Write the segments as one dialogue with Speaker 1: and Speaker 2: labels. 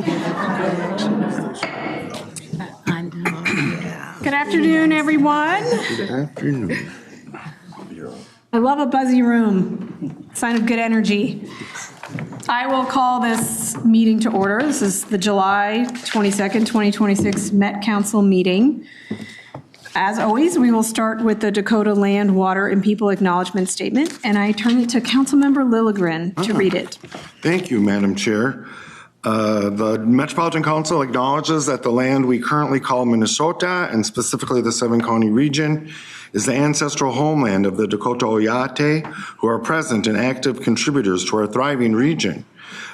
Speaker 1: Good afternoon, everyone.
Speaker 2: Good afternoon.
Speaker 1: I love a buzzy room, sign of good energy. I will call this meeting to order. This is the July 22nd, 2026 Met Council meeting. As always, we will start with the Dakota Land, Water, and People Acknowledgement Statement, and I turn it to Councilmember Lilligren to read it.
Speaker 2: Thank you, Madam Chair. The Metropolitan Council acknowledges that the land we currently call Minnesota, and specifically the 7-county region, is the ancestral homeland of the Dakota Oyate, who are present and active contributors to our thriving region.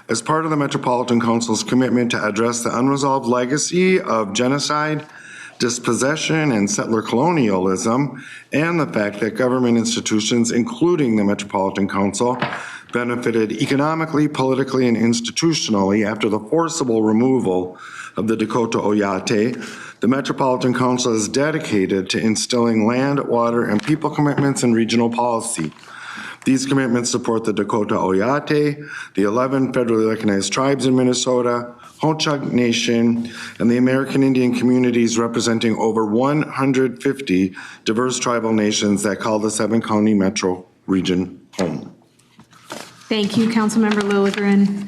Speaker 2: As part of the Metropolitan Council's commitment to address the unresolved legacy of genocide, dispossession, and settler colonialism, and the fact that government institutions, including the Metropolitan Council, benefited economically, politically, and institutionally after the forcible removal of the Dakota Oyate, the Metropolitan Council is dedicated to instilling land, water, and people commitments in regional policy. These commitments support the Dakota Oyate, the 11 federally recognized tribes in Minnesota, Ho-Chunk Nation, and the American Indian communities representing over 150 diverse tribal nations that call the 7-county metro region home.
Speaker 1: Thank you, Councilmember Lilligren.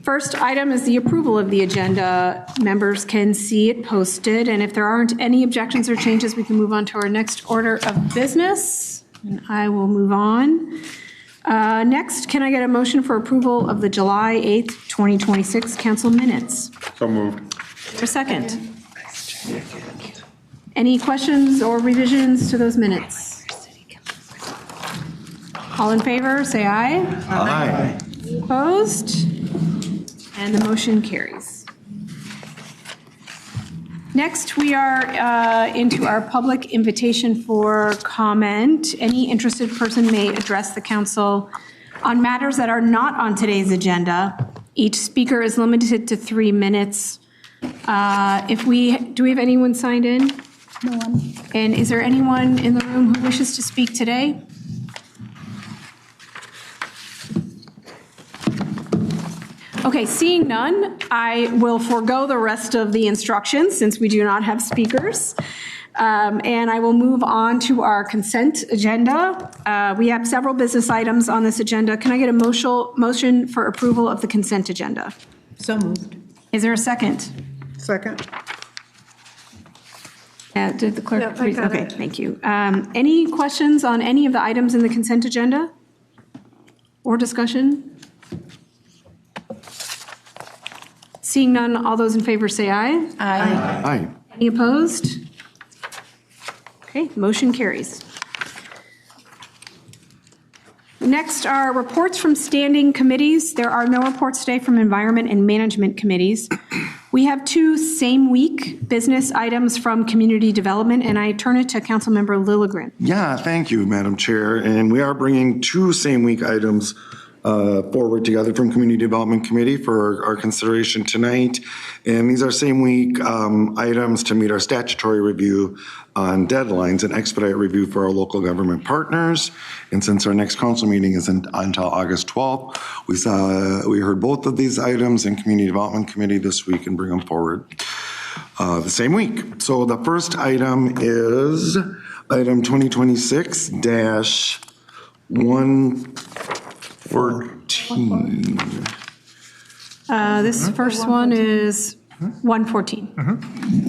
Speaker 1: First item is the approval of the agenda. Members can see it posted, and if there aren't any objections or changes, we can move on to our next order of business, and I will move on. Next, can I get a motion for approval of the July 8th, 2026 council minutes?
Speaker 3: So moved.
Speaker 1: For a second. Any questions or revisions to those minutes? All in favor, say aye.
Speaker 2: Aye.
Speaker 1: Opposed? And the motion carries. Next, we are into our public invitation for comment. Any interested person may address the council on matters that are not on today's agenda. Each speaker is limited to 3 minutes. Do we have anyone signed in?
Speaker 4: No one.
Speaker 1: And is there anyone in the room who wishes to speak today? Okay, seeing none, I will forego the rest of the instructions since we do not have speakers. And I will move on to our consent agenda. We have several business items on this agenda. Can I get a motion for approval of the consent agenda?
Speaker 4: So moved.
Speaker 1: Is there a second?
Speaker 4: Second.
Speaker 1: Did the clerk?
Speaker 4: Yep, I got
Speaker 1: Okay,
Speaker 4: it.
Speaker 1: thank you. Any questions on any of the items in the consent agenda? Or discussion? Seeing none, all those in favor say aye.
Speaker 4: Aye.
Speaker 2: Aye.
Speaker 1: Any opposed? Okay, motion carries. Next are reports from standing committees. There are no reports today from Environment and Management committees. We have 2 same-week business items from Community Development, and I turn it to Councilmember Lilligren.
Speaker 2: Yeah, thank you, Madam Chair. And we are bringing 2 same-week items forward together from Community Development Committee for our consideration tonight. And these are same week items to meet our statutory review on deadlines and expedite review for our local government partners. And since our next council meeting isn't until August 12th, we heard both of these items in Community Development Committee this week and bring them forward the same week. So the first item is item 2026-114.
Speaker 1: This first one is 114.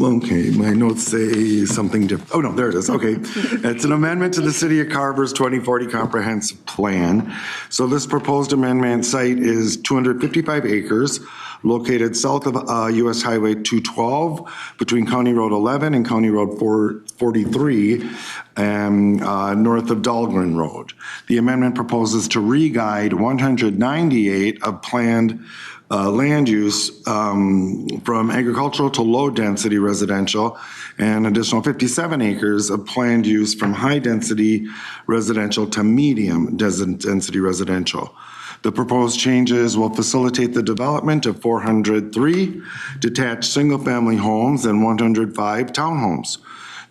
Speaker 2: Okay, my notes say something different. Oh, no, there it is. Okay. It's an amendment to the City of Carver's 2040 Comprehensive Plan. So this proposed amendment site is 255 acres located south of US Highway 212 between County Road 11 and County Road 443 and north of Dahlgren Road. The amendment proposes to re-guide 198 of planned land use from agricultural to low-density residential, and additional 57 acres of planned use from high-density residential to medium-density residential. The proposed changes will facilitate the development of 403 detached single-family homes and 105 townhomes.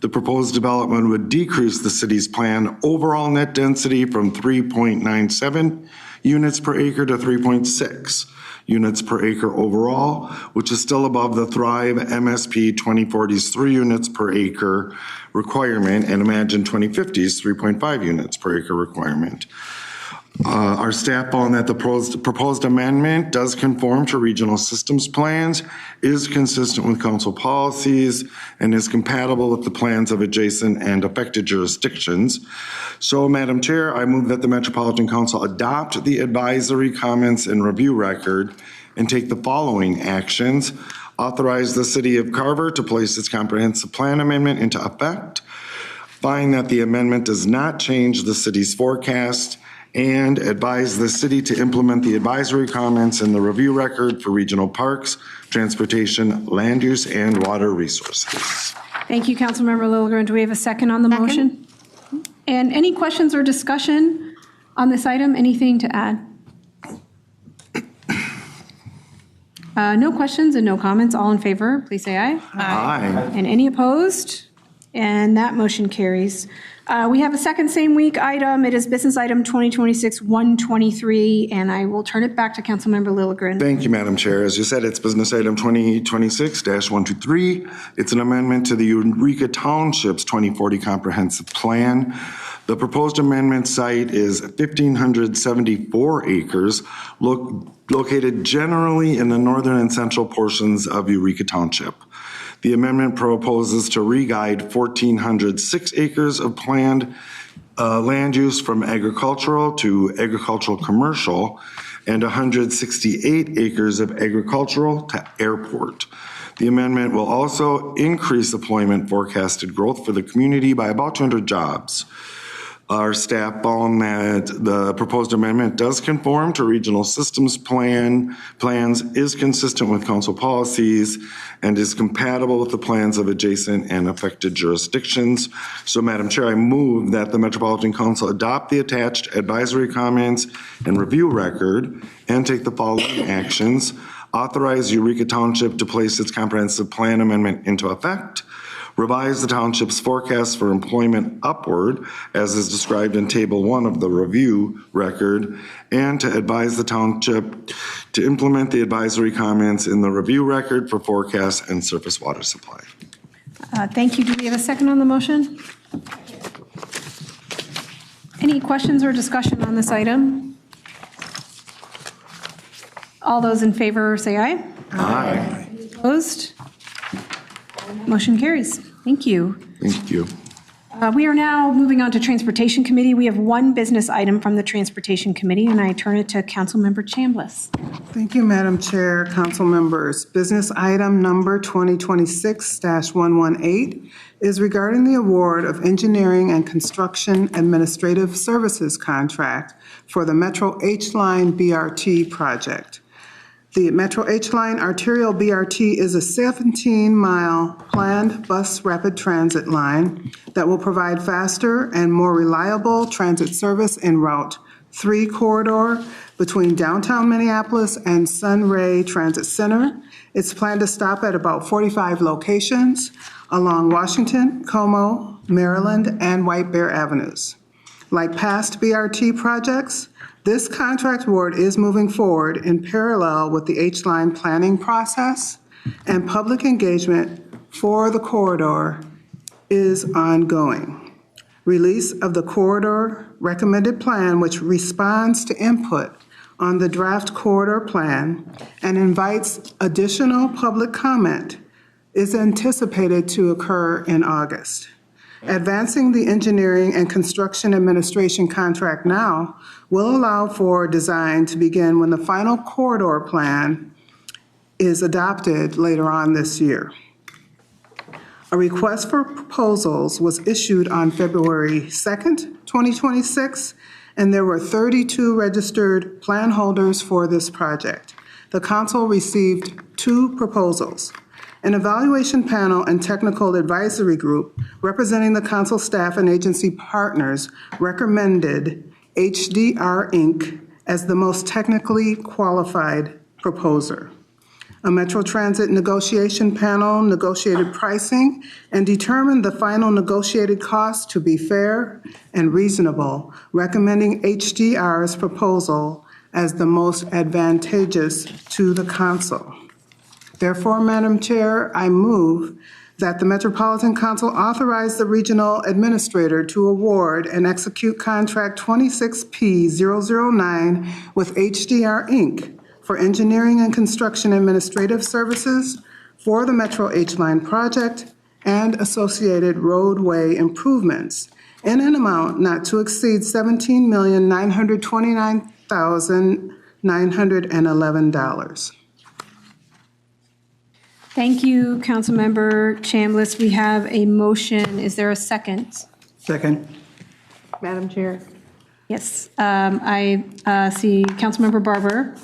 Speaker 2: The proposed development would decrease the city's planned overall net density from 3.97 units per acre to 3.6 units per acre overall, which is still above the Thrive MSP 2040's 3 units per acre requirement, and Imagine 2050's 3.5 units per acre requirement. Our staff found that the proposed amendment does conform to regional systems plans, is consistent with council policies, and is compatible with the plans of adjacent and affected jurisdictions. So, Madam Chair, I move that the Metropolitan Council adopt the advisory comments and review record and take the following actions. Authorize the City of Carver to place its comprehensive plan amendment into effect. Find that the amendment does not change the city's forecast, and advise the city to implement the advisory comments in the review record for regional parks, transportation, land use, and water resources.
Speaker 1: Thank you, Councilmember Lilligren. Do we have a second on the motion? And any questions or discussion on this item? Anything to add? No questions and no comments. All in favor, please say aye.
Speaker 2: Aye.
Speaker 1: And any opposed? And that motion carries. We have a second same week item. It is business item 2026-123, and I will turn it back to Councilmember Lilligren.
Speaker 2: Thank you, Madam Chair. As you said, it's business item 2026-123. It's an amendment to the Eureka Township's 2040 Comprehensive Plan. The proposed amendment site is 1,574 acres located generally in the northern and central portions of Eureka Township. The amendment proposes to re-guide 1,406 acres of planned land use from agricultural to agricultural commercial and 168 acres of agricultural to airport. The amendment will also increase employment forecasted growth for the community by about 200 jobs. Our staff found that the proposed amendment does conform to regional systems plans, is consistent with council policies, and is compatible with the plans of adjacent and affected jurisdictions. So, Madam Chair, I move that the Metropolitan Council adopt the attached advisory comments and review record and take the following actions. Authorize Eureka Township to place its comprehensive plan amendment into effect. Revise the township's forecast for employment upward, as is described in Table 1 of the review record, and to advise the township to implement the advisory comments in the review record for forecast and surface water supply.
Speaker 1: Thank you. Do we have a second on the motion? Any questions or discussion on this item? All those in favor say aye.
Speaker 2: Aye.
Speaker 1: Opposed? Motion carries. Thank you.
Speaker 2: Thank you.
Speaker 1: We are now moving on to Transportation Committee. We have one business item from the Transportation Committee, and I turn it to Councilmember Chambliss.
Speaker 3: Thank you, Madam Chair, council members. Business item number 2026-118 is regarding the award of engineering and construction administrative services contract for the Metro H-Line BRT project. The Metro H-Line arterial BRT is a 17-mile planned bus rapid transit line that will provide faster and more reliable transit service in Route 3 corridor between downtown Minneapolis and Sunray Transit Center. It's planned to stop at about 45 locations along Washington, Como, Maryland, and White Bear Avenues. Like past BRT projects, this contract award is moving forward in parallel with the H-Line planning process, and public engagement for the corridor is ongoing. Release of the corridor recommended plan, which responds to input on the draft corridor plan and invites additional public comment, is anticipated to occur in August. Advancing the engineering and construction administration contract now will allow for design to begin when the final corridor plan is adopted later on this year. A request for proposals was issued on February 2nd, 2026, and there were 32 registered plan holders for this project. The council received 2 proposals. An evaluation panel and technical advisory group representing the council staff and agency partners recommended HDR Inc. as the most technically qualified proposer. A Metro Transit negotiation panel negotiated pricing and determined the final negotiated cost to be fair and reasonable, recommending HDR's proposal as the most advantageous to the council. Therefore, Madam Chair, I move that the Metropolitan Council authorize the regional administrator to award and execute contract 26P009 with HDR Inc. for engineering and construction administrative services for the Metro H-Line project and associated roadway improvements in an amount not to exceed $17,929,911.
Speaker 1: Thank you, Councilmember Chambliss. We have a motion. Is there a second?
Speaker 4: Second.
Speaker 5: Madam Chair.
Speaker 1: Yes. I see Councilmember Barber.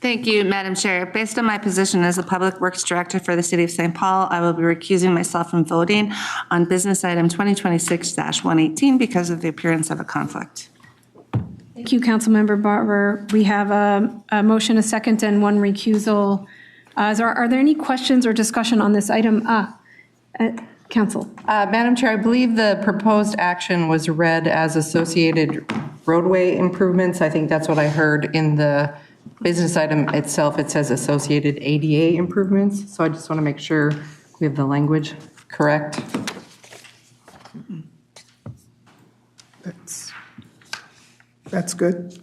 Speaker 5: Thank you, Madam Chair. Based on my position as a Public Works Director for the City of St. Paul, I will be recusing myself from voting on business item 2026-118 because of the appearance of a conflict.
Speaker 1: Thank you, Councilmember Barber. We have a motion, a second, and one recusal. Are there any questions or discussion on this item? Council.
Speaker 6: Madam Chair, I believe the proposed action was read as associated roadway improvements. I think that's what I heard in the business item itself. It says associated ADA improvements. So I just want to make sure we have the language correct.
Speaker 3: That's good.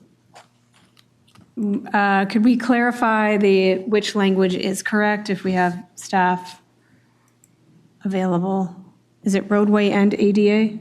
Speaker 1: Could we clarify which language is correct if we have staff available? Is it roadway and ADA?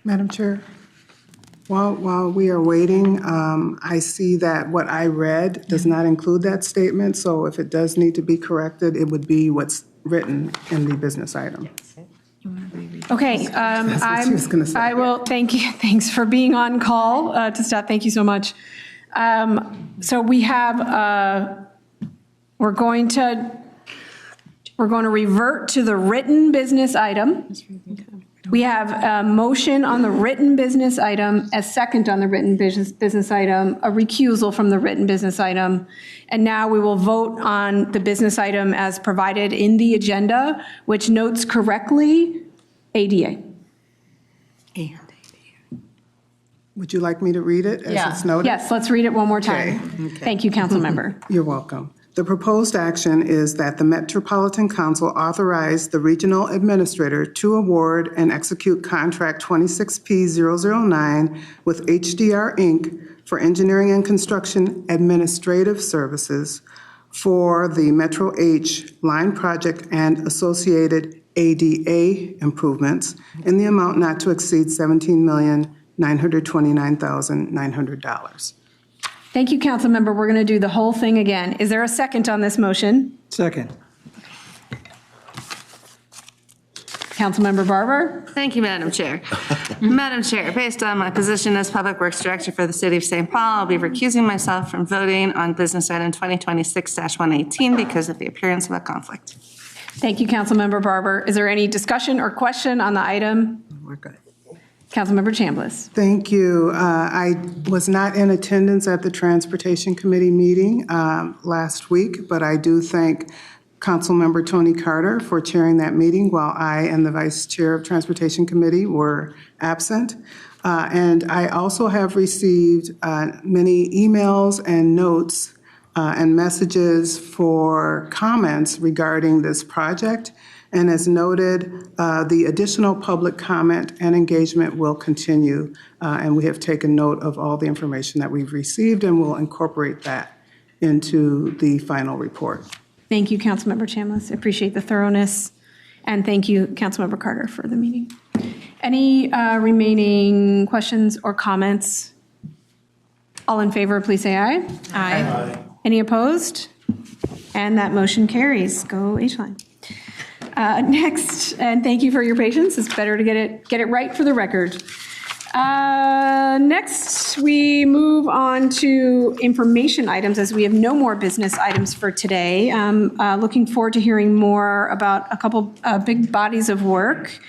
Speaker 3: Madam Chair, while we are waiting, I see that what I read does not include that statement, so if it does need to be corrected, it would be what's written in the business item.
Speaker 1: Okay.
Speaker 3: what she was gonna say.
Speaker 1: I will, thank you. Thanks for being on call to staff. Thank you so much. So we have, we're going to revert to the written business item. We have a motion on the written business item, a second on the written business item, a recusal from the written business item, and now we will vote on the business item as provided in the agenda, which notes correctly ADA.
Speaker 3: Would you like me to read it as it's noted?
Speaker 1: Yes, let's read it one more time. Thank you, Councilmember.
Speaker 3: You're welcome. The proposed action is that the Metropolitan Council authorize the regional administrator to award and execute contract 26P009 with HDR Inc. for engineering and construction administrative services for the Metro H line project and associated ADA improvements in the amount not to exceed $17,929,900.
Speaker 1: Thank you, Councilmember. We're going to do the whole thing again. Is there a second on this motion?
Speaker 4: Second.
Speaker 1: Councilmember Barber?
Speaker 5: Thank you, Madam Chair. Madam Chair, based on my position as Public Works Director for the City of St. Paul, I'll be recusing myself from voting on business item 2026-118 because of the appearance of a conflict.
Speaker 1: Thank you, Councilmember Barber. Is there any discussion or question on the item?
Speaker 4: We're good.
Speaker 1: Councilmember Chambliss.
Speaker 3: Thank you. I was not in attendance at the Transportation Committee meeting last week, but I do thank Councilmember Tony Carter for chairing that meeting while I and the Vice Chair of Transportation Committee were absent. And I also have received many emails and notes and messages for comments regarding this project. And as noted, the additional public comment and engagement will continue. And we have taken note of all the information that we've received and will incorporate that into the final report.
Speaker 1: Thank you, Councilmember Chambliss. Appreciate the thoroughness. And thank you, Councilmember Carter, for the meeting. Any remaining questions or comments? All in favor, please say aye. Aye. Any opposed? And that motion carries. Go H-Line. Next, and thank you for your patience. It's better to get it right for the record. Next, we move on to information items as we have no more business items for today. Looking forward to hearing more about a couple big bodies of work.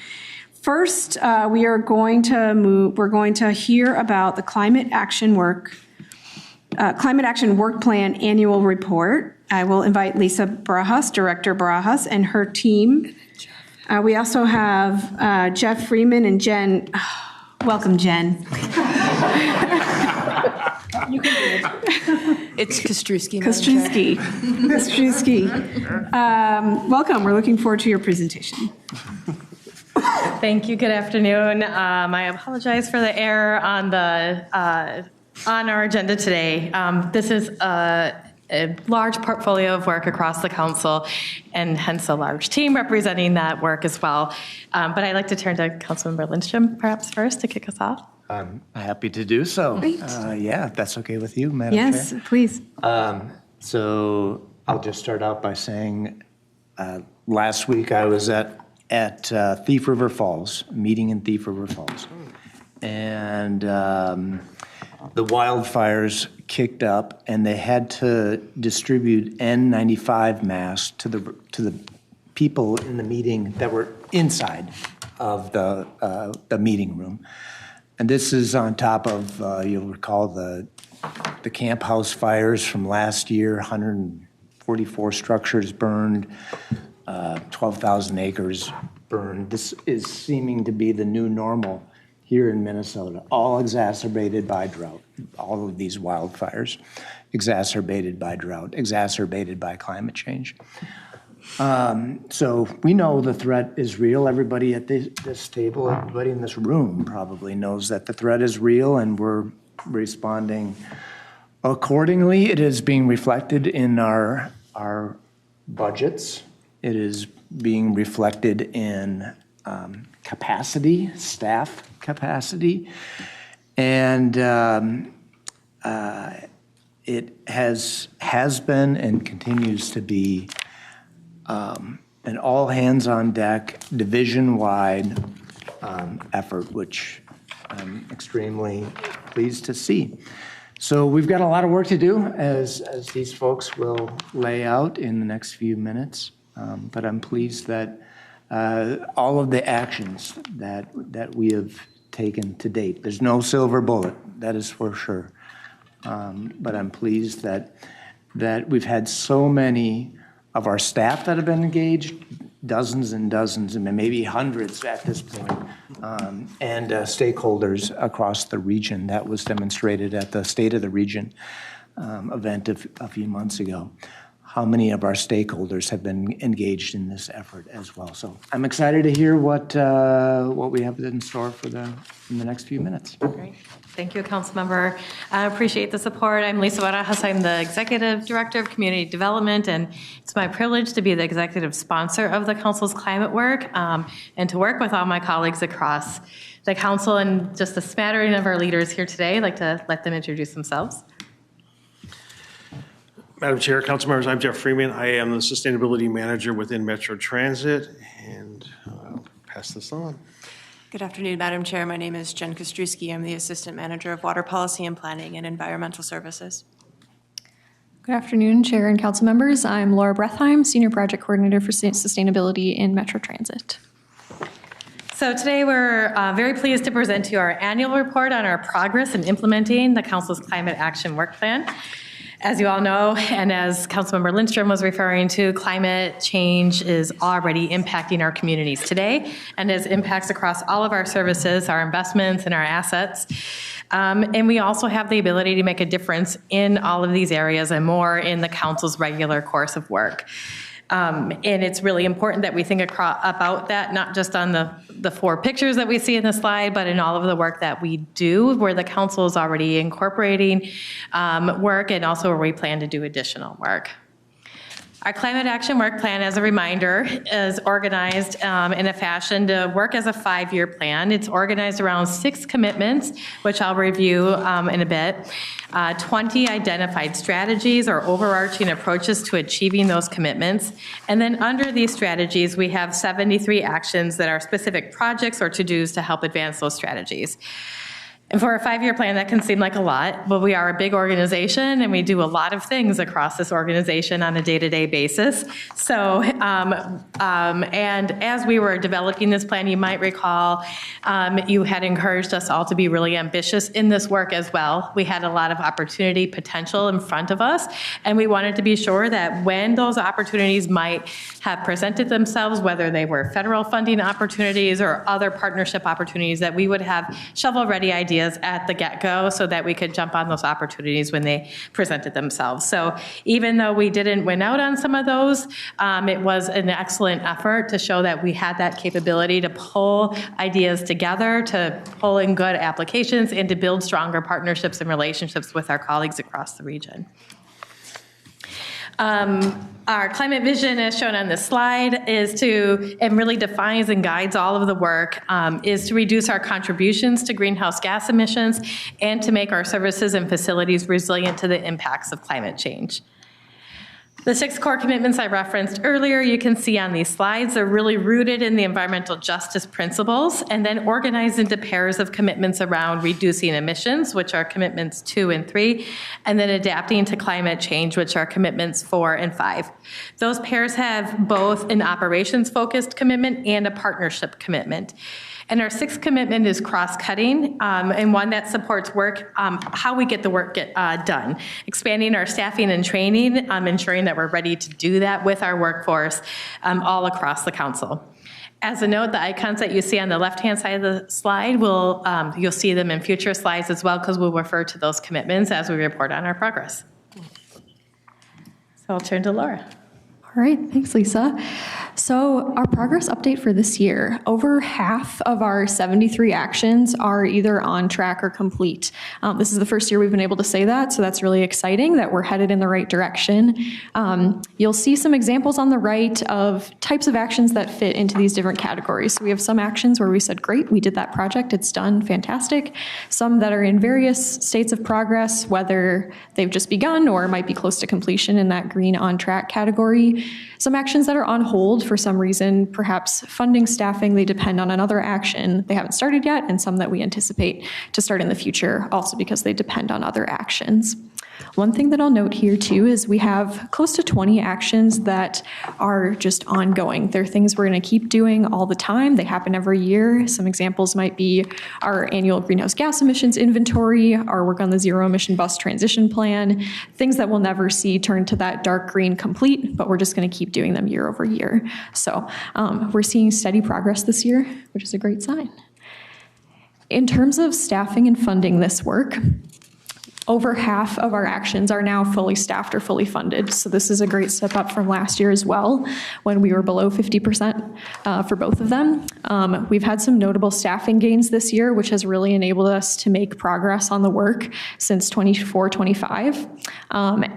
Speaker 1: First, we're going to hear about the Climate Action Work Plan Annual Report. I will invite Lisa Barajas, Director Barajas, and her team. We also have Jeff Freeman and Jen. Welcome, Jen.
Speaker 4: You can do it. It's Kostrowski, Madam Chair.
Speaker 1: Kostrowski. Welcome. We're looking forward to your presentation.
Speaker 7: Thank you. Good afternoon. I apologize for the error on our agenda today. This is a large portfolio of work across the council, and hence a large team representing that work as well. But I'd like to turn to Councilmember Lindstrom perhaps first to kick us off.
Speaker 8: I'm happy to do so.
Speaker 1: Great.
Speaker 8: Yeah, if that's okay with you, Madam Chair.
Speaker 1: Yes, please.
Speaker 8: So I'll just start out by saying, last week I was at Thief River Falls, a meeting in Thief River Falls. And the wildfires kicked up, and they had to distribute N95 masks to the people in the meeting that were inside of the meeting room. And this is on top of, you'll recall, the camp house fires from last year, 144 structures burned, 12,000 acres burned. This is seeming to be the new normal here in Minnesota, all exacerbated by drought. All of these wildfires exacerbated by drought, exacerbated by climate change. So we know the threat is real. Everybody at this table, everybody in this room probably knows that the threat is real, and we're responding accordingly. It is being reflected in our budgets. It is being reflected in capacity, staff capacity, and it has been and continues to be an all-hands-on-deck, division-wide effort, which I'm extremely pleased to see. So we've got a lot of work to do, as these folks will lay out in the next few minutes, but I'm pleased that all of the actions that we have taken to date. There's no silver bullet, that is for sure. But I'm pleased that we've had so many of our staff that have been engaged, dozens and dozens, and maybe hundreds at this point, and stakeholders across the region. That was demonstrated at the State of the Region event a few months ago. How many of our stakeholders have been engaged in this effort as well. So I'm excited to hear what we have in store in the next few minutes.
Speaker 7: Great. Thank you, Councilmember. I appreciate the support. I'm Lisa Barajas. I'm the Executive Director of Community Development, and it's my privilege to be the executive sponsor of the Council's climate work and to work with all my colleagues across the Council and just a smattering of our leaders here today. I'd like to let them introduce themselves.
Speaker 9: Madam Chair, council members, I'm Jeff Freeman. I am the Sustainability Manager within Metro Transit, and I'll pass this on.
Speaker 10: Good afternoon, Madam Chair. My name is Jen Kostrowski. I'm the Assistant Manager of Water Policy and Planning and Environmental Services.
Speaker 11: Good afternoon, Chair and Council members. I'm Laura Brethheim, Senior Project Coordinator for Sustainability in Metro Transit.
Speaker 7: So today we're very pleased to present to you our annual report on our progress in implementing the Council's Climate Action Work Plan. As you all know, and as Councilmember Lindstrom was referring to, climate change is already impacting our communities today and has impacts across all of our services, our investments, and our assets. And we also have the ability to make a difference in all of these areas and more in the Council's regular course of work. And it's really important that we think about that, not just on the four pictures that we see in the slide, but in all of the work that we do, where the council is already incorporating work and also where we plan to do additional work. Our Climate Action Work Plan, as a reminder, is organized in a fashion to work as a 5-year plan. It's organized around 6 commitments, which I'll review in a bit, 20 identified strategies or overarching approaches to achieving those commitments. And then under these strategies, we have 73 actions that are specific projects or to-dos to help advance those strategies. And for a 5-year plan, that can seem like a lot, but we are a big organization and we do a lot of things across this organization on a day-to-day basis. So, and as we were developing this plan, you might recall you had encouraged us all to be really ambitious in this work as well. We had a lot of opportunity potential in front of us, and we wanted to be sure that when those opportunities might have presented themselves, whether they were federal funding opportunities or other partnership opportunities, that we would have shovel-ready ideas at the get-go so that we could jump on those opportunities when they presented themselves. So even though we didn't win out on some of those, it was an excellent effort to show that we had that capability to pull ideas together, to pull in good applications, and to build stronger partnerships and relationships with our colleagues across the region. Our climate vision, as shown on this slide, is to, and really defines and guides all of the work, is to reduce our contributions to greenhouse gas emissions and to make our services and facilities resilient to the impacts of climate change. The 6 core commitments I referenced earlier, you can see on these slides, are really rooted in the environmental justice principles and then organized into pairs of commitments around reducing emissions, which are commitments 2 and 3, and then adapting to climate change, which are commitments 4 and 5. Those pairs have both an operations-focused commitment and a partnership commitment. And our 6th commitment is cross-cutting, and one that supports work, how we get the work done, expanding our staffing and training, ensuring that we're ready to do that with our workforce all across the council. As a note, the icons that you see on the left-hand side of the slide, you'll see them in future slides as well, because we'll refer to those commitments as we report on our progress. So I'll turn to Laura.
Speaker 11: All right, thanks, Lisa. So our progress update for this year, over half of our 73 actions are either on track or complete. This is the first year we've been able to say that, so that's really exciting that we're headed in the right direction. You'll see some examples on the right of types of actions that fit into these different categories. So we have some actions where we said, great, we did that project, it's done, fantastic. Some that are in various states of progress, whether they've just begun or might be close to completion in that green on track category. Some actions that are on hold for some reason, perhaps funding, staffing, they depend on another action they haven't started yet, and some that we anticipate to start in the future, also because they depend on other actions. One thing that I'll note here too is we have close to 20 actions that are just ongoing. They're things we're going to keep doing all the time. They happen every year. Some examples might be our annual greenhouse gas emissions inventory, our work on the zero emission bus transition plan, things that we'll never see turn to that dark green complete, but we're just going to keep doing them year over year. So we're seeing steady progress this year, which is a great sign. In terms of staffing and funding this work, over half of our actions are now fully staffed or fully funded. So this is a great step up from last year as well, when we were below 50% for both of them. We've had some notable staffing gains this year, which has really enabled us to make progress on the work since 24-25.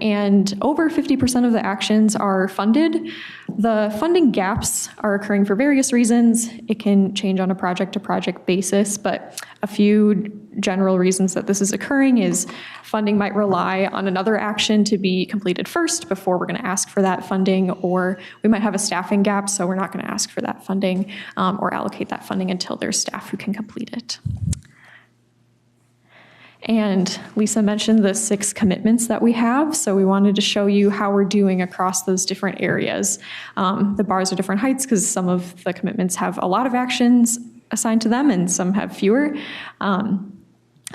Speaker 11: And over 50% of the actions are funded. The funding gaps are occurring for various reasons. It can change on a project-to-project basis, but a few general reasons that this is occurring is funding might rely on another action to be completed first before we're going to ask for that funding, or we might have a staffing gap, so we're not going to ask for that funding or allocate that funding until there's staff who can complete it. And Lisa mentioned the 6 commitments that we have, so we wanted to show you how we're doing across those different areas. The bars are different heights because some of the commitments have a lot of actions assigned to them and some have fewer.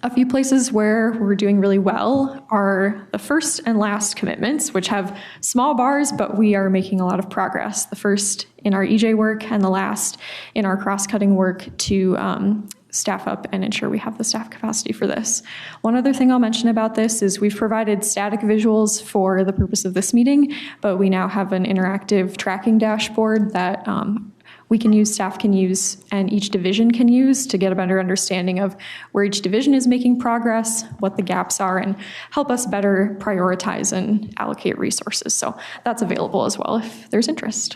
Speaker 11: A few places where we're doing really well are the first and last commitments, which have small bars, but we are making a lot of progress. The first in our EJ work and the last in our cross-cutting work to staff up and ensure we have the staff capacity for this. One other thing I'll mention about this is we've provided static visuals for the purpose of this meeting, but we now have an interactive tracking dashboard that we can use, staff can use, and each division can use to get a better understanding of where each division is making progress, what the gaps are, and help us better prioritize and allocate resources. So that's available as well if there's interest.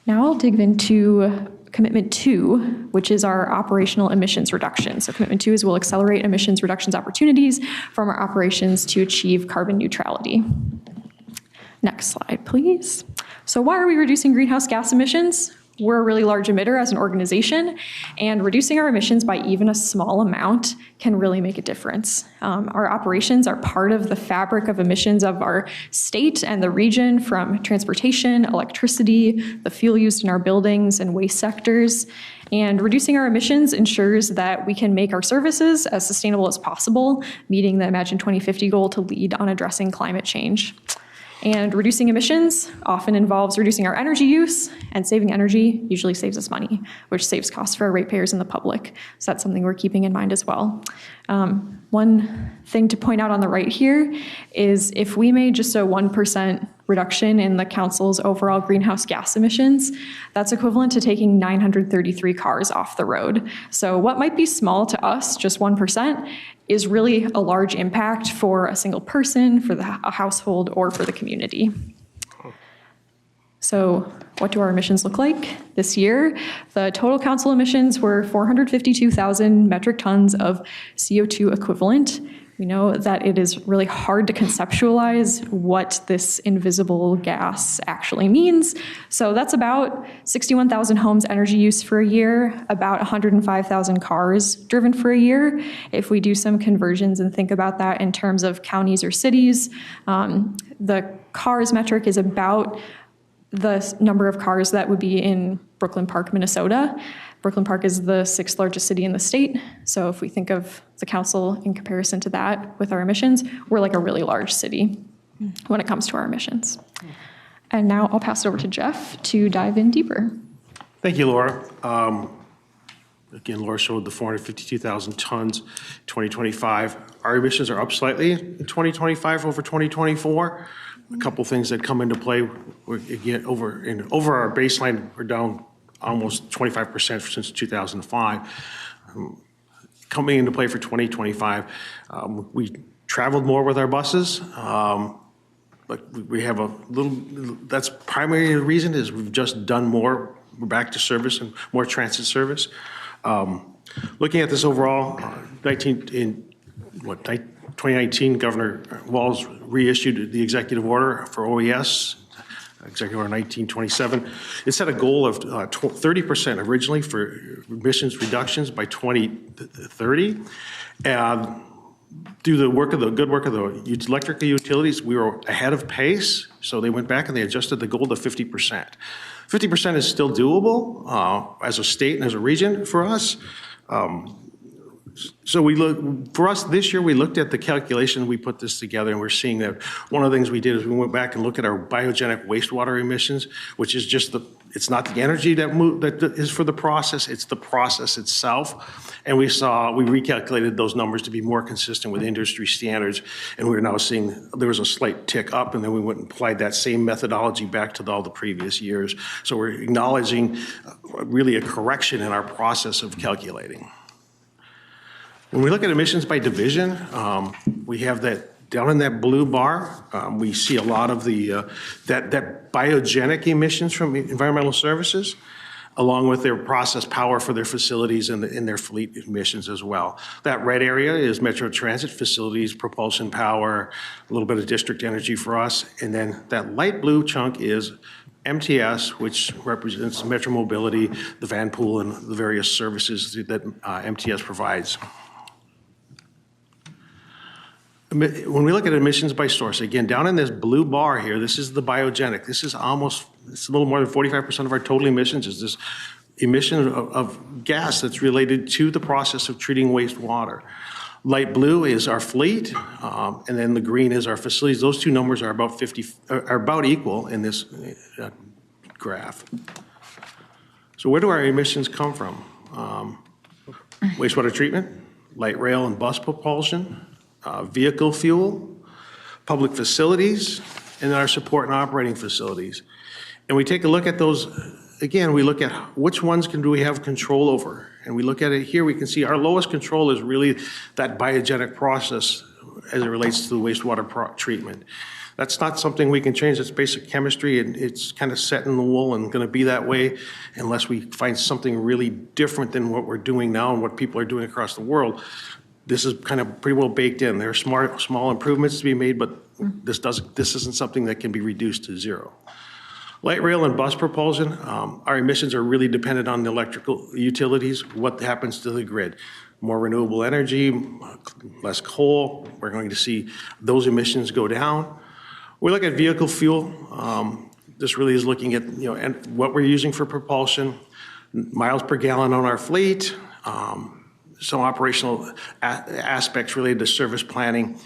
Speaker 11: Now I'll dig into Commitment 2, which is our operational emissions reduction. So Commitment 2 is we'll accelerate emissions reductions opportunities from our operations to achieve carbon neutrality. Next slide, please. So why are we reducing greenhouse gas emissions? we're a really large emitter as an organization, and reducing our emissions by even a small amount can really make a difference. Our operations are part of the fabric of emissions of our state and the region, from transportation, electricity, the fuel used in our buildings and waste sectors. And reducing our emissions ensures that we can make our services as sustainable as possible, meeting the Imagine 2050 goal to lead on addressing climate change. And reducing emissions often involves reducing our energy use, and saving energy usually saves us money, which saves costs for our ratepayers and the public. So that's something we're keeping in mind as well. One thing to point out on the right here is if we made just a 1% reduction in the council's overall greenhouse gas emissions, that's equivalent to taking 933 cars off the road. So what might be small to us, just 1%, is really a large impact for a single person, for a household, or for the community. So what do our emissions look like this year? The total council emissions were 452,000 metric tons of CO2 equivalent. We know that it is really hard to conceptualize what this invisible gas actually means. So that's about 61,000 homes energy use for a year, about 105,000 cars driven for a year. If we do some conversions and think about that in terms of counties or cities, the cars metric is about the number of cars that would be in Brooklyn Park, Minnesota. Brooklyn Park is the 6th largest city in the state. So if we think of the council in comparison to that with our emissions, we're like a really large city when it comes to our emissions. And now I'll pass it over to Jeff to dive in deeper.
Speaker 9: Thank you, Laura. Again, Laura showed the 452,000 tons 2025. Our emissions are up slightly in 2025 over 2024. A couple things that come into play. Again, over our baseline, we're down almost 25% since 2005. Coming into play for 2025, we traveled more with our buses, but we have a little, that's primary reason is we've just done more, we're back to service and more transit service. Looking at this overall, 2019, Governor Walz reissued the executive order for OES, Executive Order 1927. It set a goal of 30% originally for emissions reductions by 2030. Through the good work of the electric utilities, we were ahead of pace. So they went back and they adjusted the goal to 50%. 50% is still doable as a state and as a region for us. So for us this year, we looked at the calculation, we put this together, and we're seeing that one of the things we did is we went back and looked at our biogenic wastewater emissions, which is just it's not the energy that is for the process, it's the process itself. And we recalculated those numbers to be more consistent with industry standards, and we're now seeing there was a slight tick up, and then we went and applied that same methodology back to all the previous years. So we're acknowledging really a correction in our process of calculating. When we look at emissions by division, we have that down in that blue bar. We see a lot of the that biogenic emissions from environmental services, along with their process power for their facilities and their fleet emissions as well. That red area is Metro Transit facilities, propulsion power, a little bit of district energy for us, and then that light blue chunk is MTS, which represents Metro Mobility, the van pool, and the various services that MTS provides. When we look at emissions by source, again, down in this blue bar here, this is the biogenic. This is it's a little more than 45% of our total emissions is this emission of gas that's related to the process of treating wastewater. Light blue is our fleet, and then the green is our facilities. Those two numbers are about equal in this graph. So where do our emissions come from? Wastewater treatment, light rail and bus propulsion, vehicle fuel, public facilities, and our support and operating facilities. And we take a look at those, again, we look at which ones do we have control over. And we look at it here, we can see our lowest control is really that biogenic process as it relates to the wastewater treatment. That's not something we can change, it's basic chemistry, and it's kind of set in the wool and gonna be that way unless we find something really different than what we're doing now and what people are doing across the world. This is kind of pretty well baked in. There are small improvements to be made, but this isn't something that can be reduced to zero. Light rail and bus propulsion, our emissions are really dependent on the electrical utilities, what happens to the grid. More renewable energy, less coal, we're going to see those emissions go down. We look at vehicle fuel. This really is looking at and what we're using for propulsion, miles per gallon on our fleet, some operational aspects related to service planning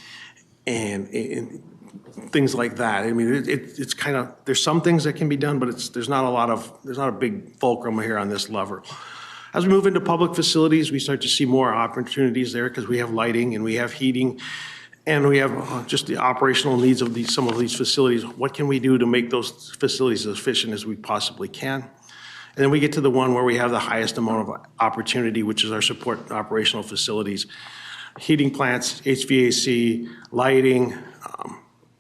Speaker 9: and things like that. I mean, it's kind of, there's some things that can be done, but there's not a big fulcrum here on this lever. As we move into public facilities, we start to see more opportunities there because we have lighting and we have heating and we have just the operational needs of some of these facilities. What can we do to make those facilities as efficient as we possibly can? And then we get to the one where we have the highest amount of opportunity, which is our support operational facilities. Heating plants, HVAC, lighting,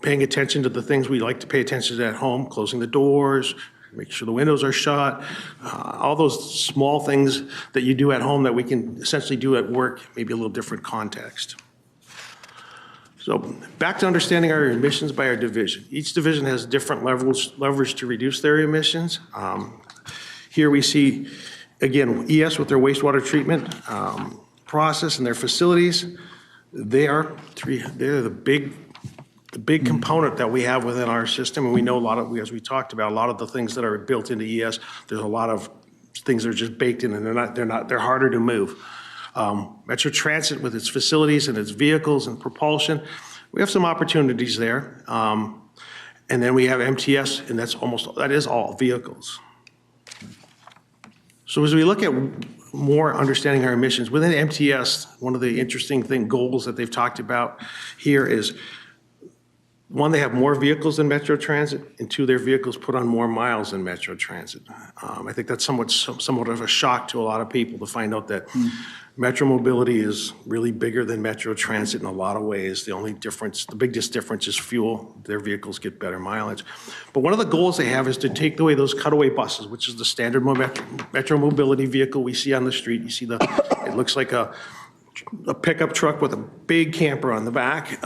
Speaker 9: paying attention to the things we like to pay attention to at home, closing the doors, make sure the windows are shut, all those small things that you do at home that we can essentially do at work, maybe a little different context. So back to understanding our emissions by our division. Each division has different levers to reduce their emissions. Here we see, again, ES with their wastewater treatment process and their facilities. They're the big component that we have within our system, and we know a lot of, as we talked about, a lot of the things that are built into ES, there's a lot of things that are just baked in, and they're harder to move. Metro Transit with its facilities and its vehicles and propulsion, we have some opportunities there. And then we have MTS, and that is all vehicles. So as we look at more understanding our emissions within MTS, one of the interesting goals that they've talked about here is, one, they have more vehicles than Metro Transit, and two, their vehicles put on more miles than Metro Transit. I think that's somewhat of a shock to a lot of people to find out that Metro Mobility is really bigger than Metro Transit in a lot of ways. The biggest difference is fuel. Their vehicles get better mileage. But one of the goals they have is to take away those cutaway buses, which is the standard Metro Mobility vehicle we see on the street. You see it looks like a pickup truck with a big camper on the back.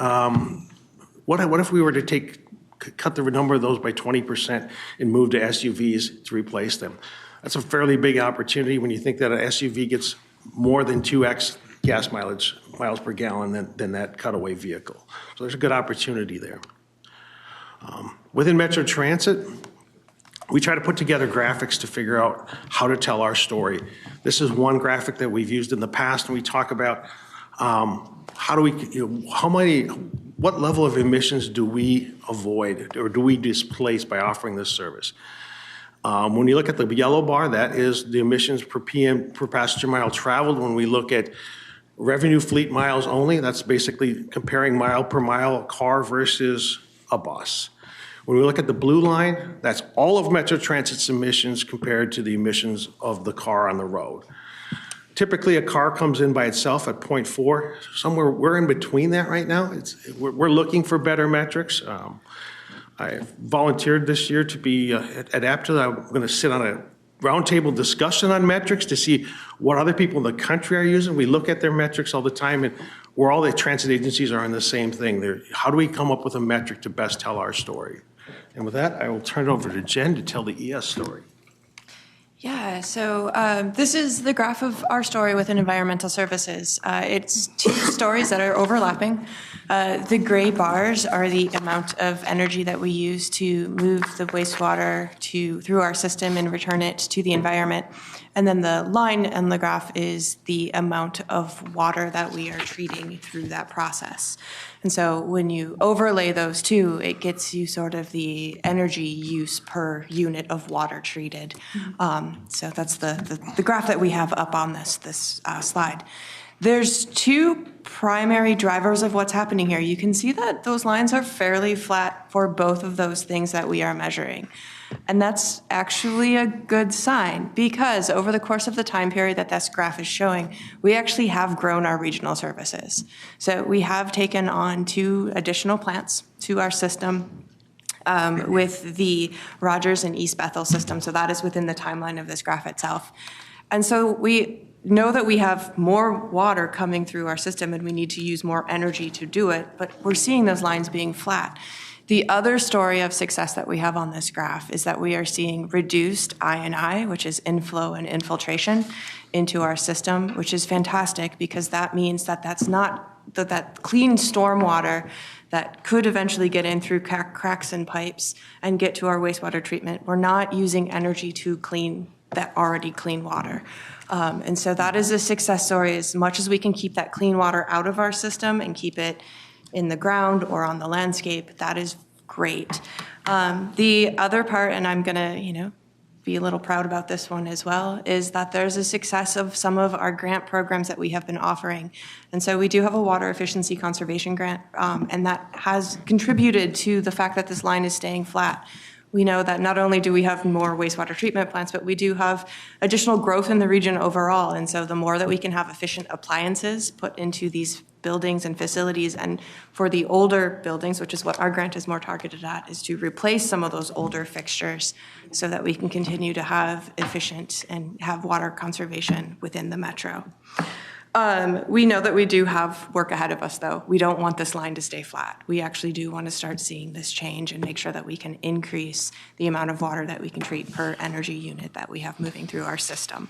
Speaker 9: What if we were to cut the number of those by 20% and move to SUVs to replace them? That's a fairly big opportunity when you think that an SUV gets more than 2x gas miles per gallon than that cutaway vehicle. So there's a good opportunity there. Within Metro Transit, we try to put together graphics to figure out how to tell our story. This is one graphic that we've used in the past, and we talk about what level of emissions do we avoid or do we displace by offering this service? When you look at the yellow bar, that is the emissions per passenger mile traveled. When we look at revenue fleet miles only, that's basically comparing mile per mile car versus a bus. When we look at the blue line, that's all of Metro Transit's emissions compared to the emissions of the car on the road. Typically, a car comes in by itself at 0.4. Somewhere we're in between that right now. We're looking for better metrics. I volunteered this year to be at APTA. I'm going to sit on a roundtable discussion on metrics to see what other people in the country are using. We look at their metrics all the time, and where all the transit agencies are in the same thing. How do we come up with a metric to best tell our story? And with that, I will turn it over to Jen to tell the ES story.
Speaker 10: Yeah, so this is the graph of our story within environmental services. It's two stories that are overlapping. The gray bars are the amount of energy that we use to move the wastewater through our system and return it to the environment. And then the line in the graph is the amount of water that we are treating through that process. And so when you overlay those two, it gets you sort of the energy use per unit of water treated. So that's the graph that we have up on this slide. There's two primary drivers of what's happening here. You can see that those lines are fairly flat for both of those things that we are measuring. And that's actually a good sign, because over the course of the time period that this graph is showing, we actually have grown our regional services. So we have taken on 2 additional plants to our system with the Rogers and East Bethel system. So that is within the timeline of this graph itself. And so we know that we have more water coming through our system and we need to use more energy to do it, but we're seeing those lines being flat. The other story of success that we have on this graph is that we are seeing reduced I&I, which is inflow and infiltration, into our system, which is fantastic because that means that that clean stormwater that could eventually get in through cracks in pipes and get to our wastewater treatment. We're not using energy to clean that already clean water. And so that is a success story. As much as we can keep that clean water out of our system and keep it in the ground or on the landscape, that is great. The other part, and I'm gonna, be a little proud about this one as well, is that there's a success of some of our grant programs that we have been offering. And so we do have a water efficiency conservation grant, and that has contributed to the fact that this line is staying flat. We know that not only do we have more wastewater treatment plants, but we do have additional growth in the region overall. And so the more that we can have efficient appliances put into these buildings and facilities, and for the older buildings, which is what our grant is more targeted at, is to replace some of those older fixtures so that we can continue to have efficient and have water conservation within the metro. We know that we do have work ahead of us, though. We don't want this line to stay flat. We actually do want to start seeing this change and make sure that we can increase the amount of water that we can treat per energy unit that we have moving through our system.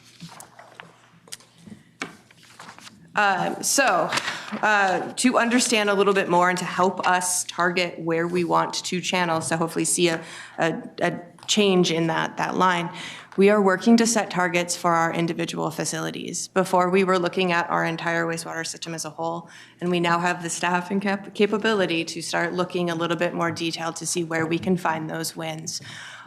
Speaker 10: To understand a little bit more and to help us target where we want to channel, so hopefully see a change in that line, we are working to set targets for our individual facilities. Before, we were looking at our entire wastewater system as a whole, and we now have the staff and capability to start looking a little bit more detailed to see where we can find those wins.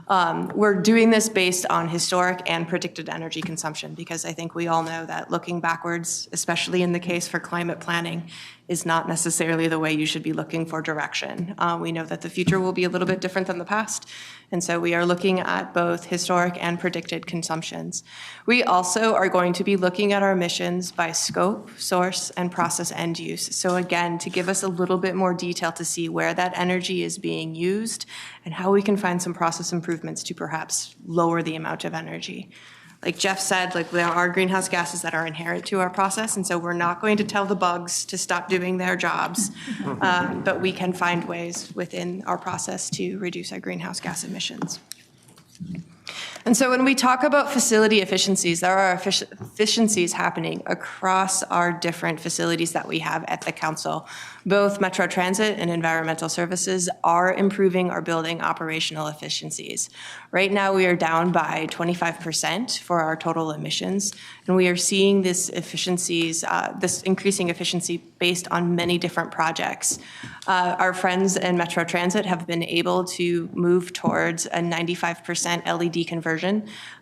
Speaker 10: We're doing this based on historic and predicted energy consumption, because I think we all know that looking backwards, especially in the case for climate planning, is not necessarily the way you should be looking for direction. We know that the future will be a little bit different than the past, and so we are looking at both historic and predicted consumptions. We also are going to be looking at our emissions by scope, source, and process end use. So again, to give us a little bit more detail to see where that energy is being used and how we can find some process improvements to perhaps lower the amount of energy. Like Jeff said, there are greenhouse gases that are inherent to our process, and so we're not going to tell the bugs to stop doing their jobs, but we can find ways within our process to reduce our greenhouse gas emissions. And so when we talk about facility efficiencies, there are efficiencies happening across our different facilities that we have at the council. Both Metro Transit and Environmental Services are improving our building operational efficiencies. Right now, we are down by 25% for our total emissions, and we are seeing this increasing efficiency based on many different projects. Our friends in Metro Transit have been able to move towards a 95% LED conversion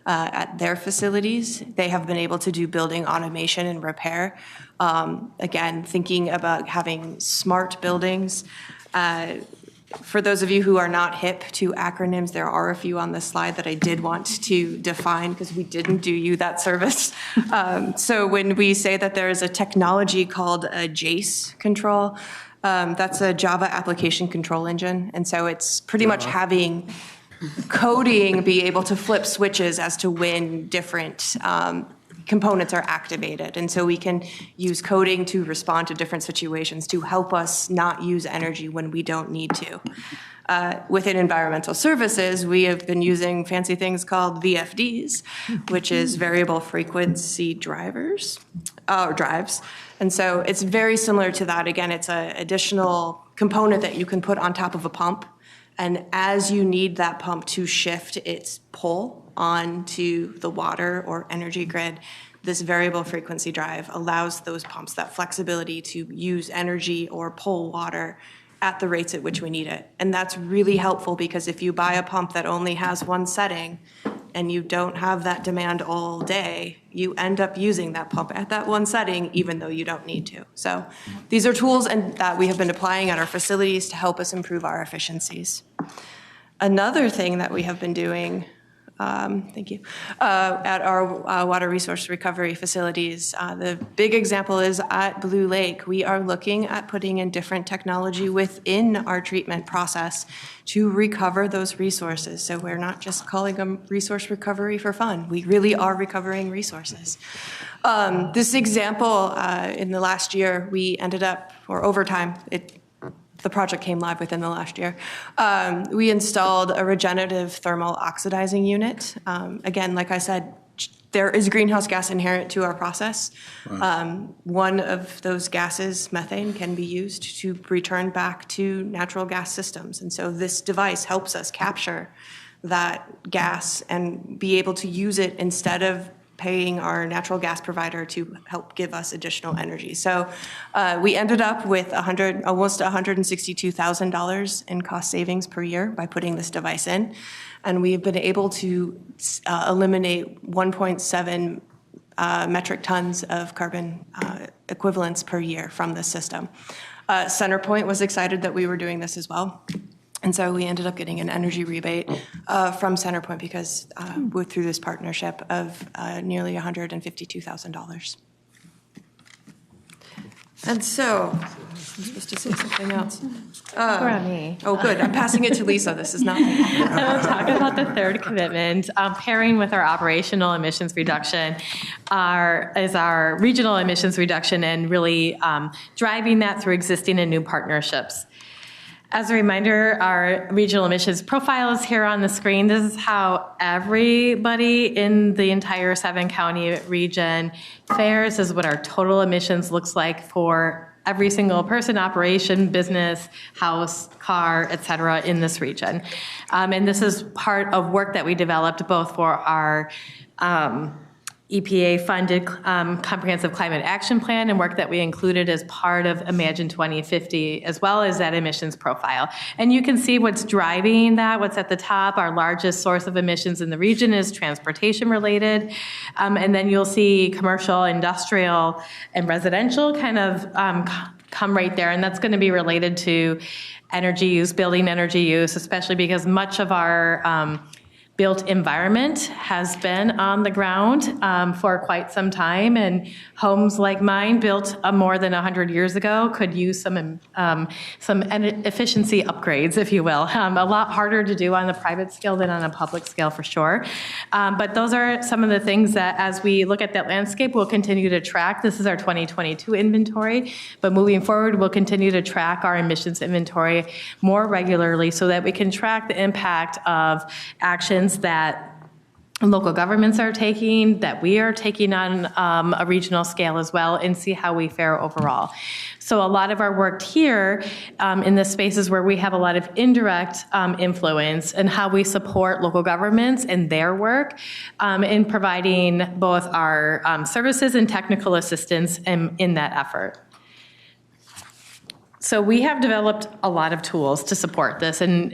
Speaker 10: at their facilities. They have been able to do building automation and repair. Again, thinking about having smart buildings. For those of you who are not hip to acronyms, there are a few on this slide that I did want to define because we didn't do you that service. So when we say that there is a technology called a JACE control, that's a Java Application Control Engine. And so it's pretty much having coding be able to flip switches as to when different components are activated. And so we can use coding to respond to different situations to help us not use energy when we don't need to. Within environmental services, we have been using fancy things called VFDs, which is variable frequency drives. And so it's very similar to that. Again, it's an additional component that you can put on top of a pump. And as you need that pump to shift its pull onto the water or energy grid, this variable frequency drive allows those pumps that flexibility to use energy or pull water at the rates at which we need it. And that's really helpful because if you buy a pump that only has one setting and you don't have that demand all day, you end up using that pump at that one setting even though you don't need to. So these are tools that we have been applying at our facilities to help us improve our efficiencies. Another thing that we have been doing at our water resource recovery facilities. The big example is at Blue Lake. We are looking at putting in different technology within our treatment process to recover those resources. So we're not just calling them resource recovery for fun. We really are recovering resources. This example, in the last year, we ended up, or over time, the project came live within the last year. We installed a regenerative thermal oxidizing unit. Again, like I said, there is greenhouse gas inherent to our process. One of those gases, methane, can be used to return back to natural gas systems. And so this device helps us capture that gas and be able to use it instead of paying our natural gas provider to help give us additional energy. So we ended up with almost $162,000 in cost savings per year by putting this device in. And we've been able to eliminate 1.7 metric tons of carbon equivalents per year from this system. CenterPoint was excited that we were doing this as well. And so we ended up getting an energy rebate from CenterPoint because through this partnership of nearly $152,000. And so, I'm supposed to say something else.
Speaker 7: Me.
Speaker 10: Oh, good. I'm passing it to Lisa. This is not me.
Speaker 7: So talk about the third commitment, pairing with our operational emissions reduction is our regional emissions reduction and really driving that through existing and new partnerships. As a reminder, our regional emissions profile is here on the screen. This is how everybody in the entire 7-county region fares. This is what our total emissions looks like for every single person, operation, business, house, car, et cetera, in this region. And this is part of work that we developed both for our EPA-funded Comprehensive Climate Action Plan and work that we included as part of Imagine 2050, as well as that emissions profile. And you can see what's driving that. What's at the top, our largest source of emissions in the region is transportation-related. And then you'll see commercial, industrial, and residential kind of come right there. And that's going to be related to energy use, building energy use, especially because much of our built environment has been on the ground for quite some time, and homes like mine built more than 100 years ago could use some efficiency upgrades, if you will. A lot harder to do on the private scale than on a public scale for sure. But those are some of the things that as we look at that landscape, we'll continue to track. This is our 2022 inventory, but moving forward, we'll continue to track our emissions inventory more regularly so that we can track the impact of actions that local governments are taking, that we are taking on a regional scale as well, and see how we fare overall. So a lot of our work here in this space is where we have a lot of indirect influence in how we support local governments and their work in providing both our services and technical assistance in that effort. So we have developed a lot of tools to support this, and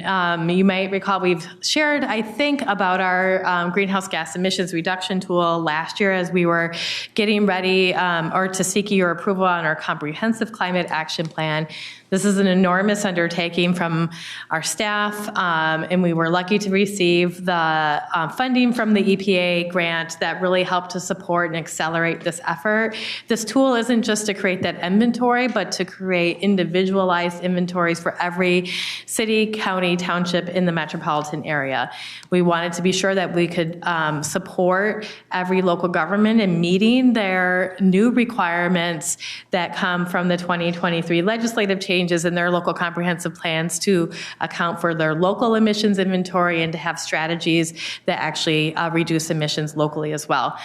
Speaker 7: you might recall we've shared, I think, about our greenhouse gas emissions reduction tool last year as we were getting ready or to seek your approval on our comprehensive climate action plan. This is an enormous undertaking from our staff, and we were lucky to receive the funding from the EPA grant that really helped to support and accelerate this effort. This tool isn't just to create that inventory, but to create individualized inventories for every city, county, township in the metropolitan area. We wanted to be sure that we could support every local government in meeting their new requirements that come from the 2023 legislative changes in their local comprehensive plans to account for their local emissions inventory and to have strategies that actually reduce emissions locally as well.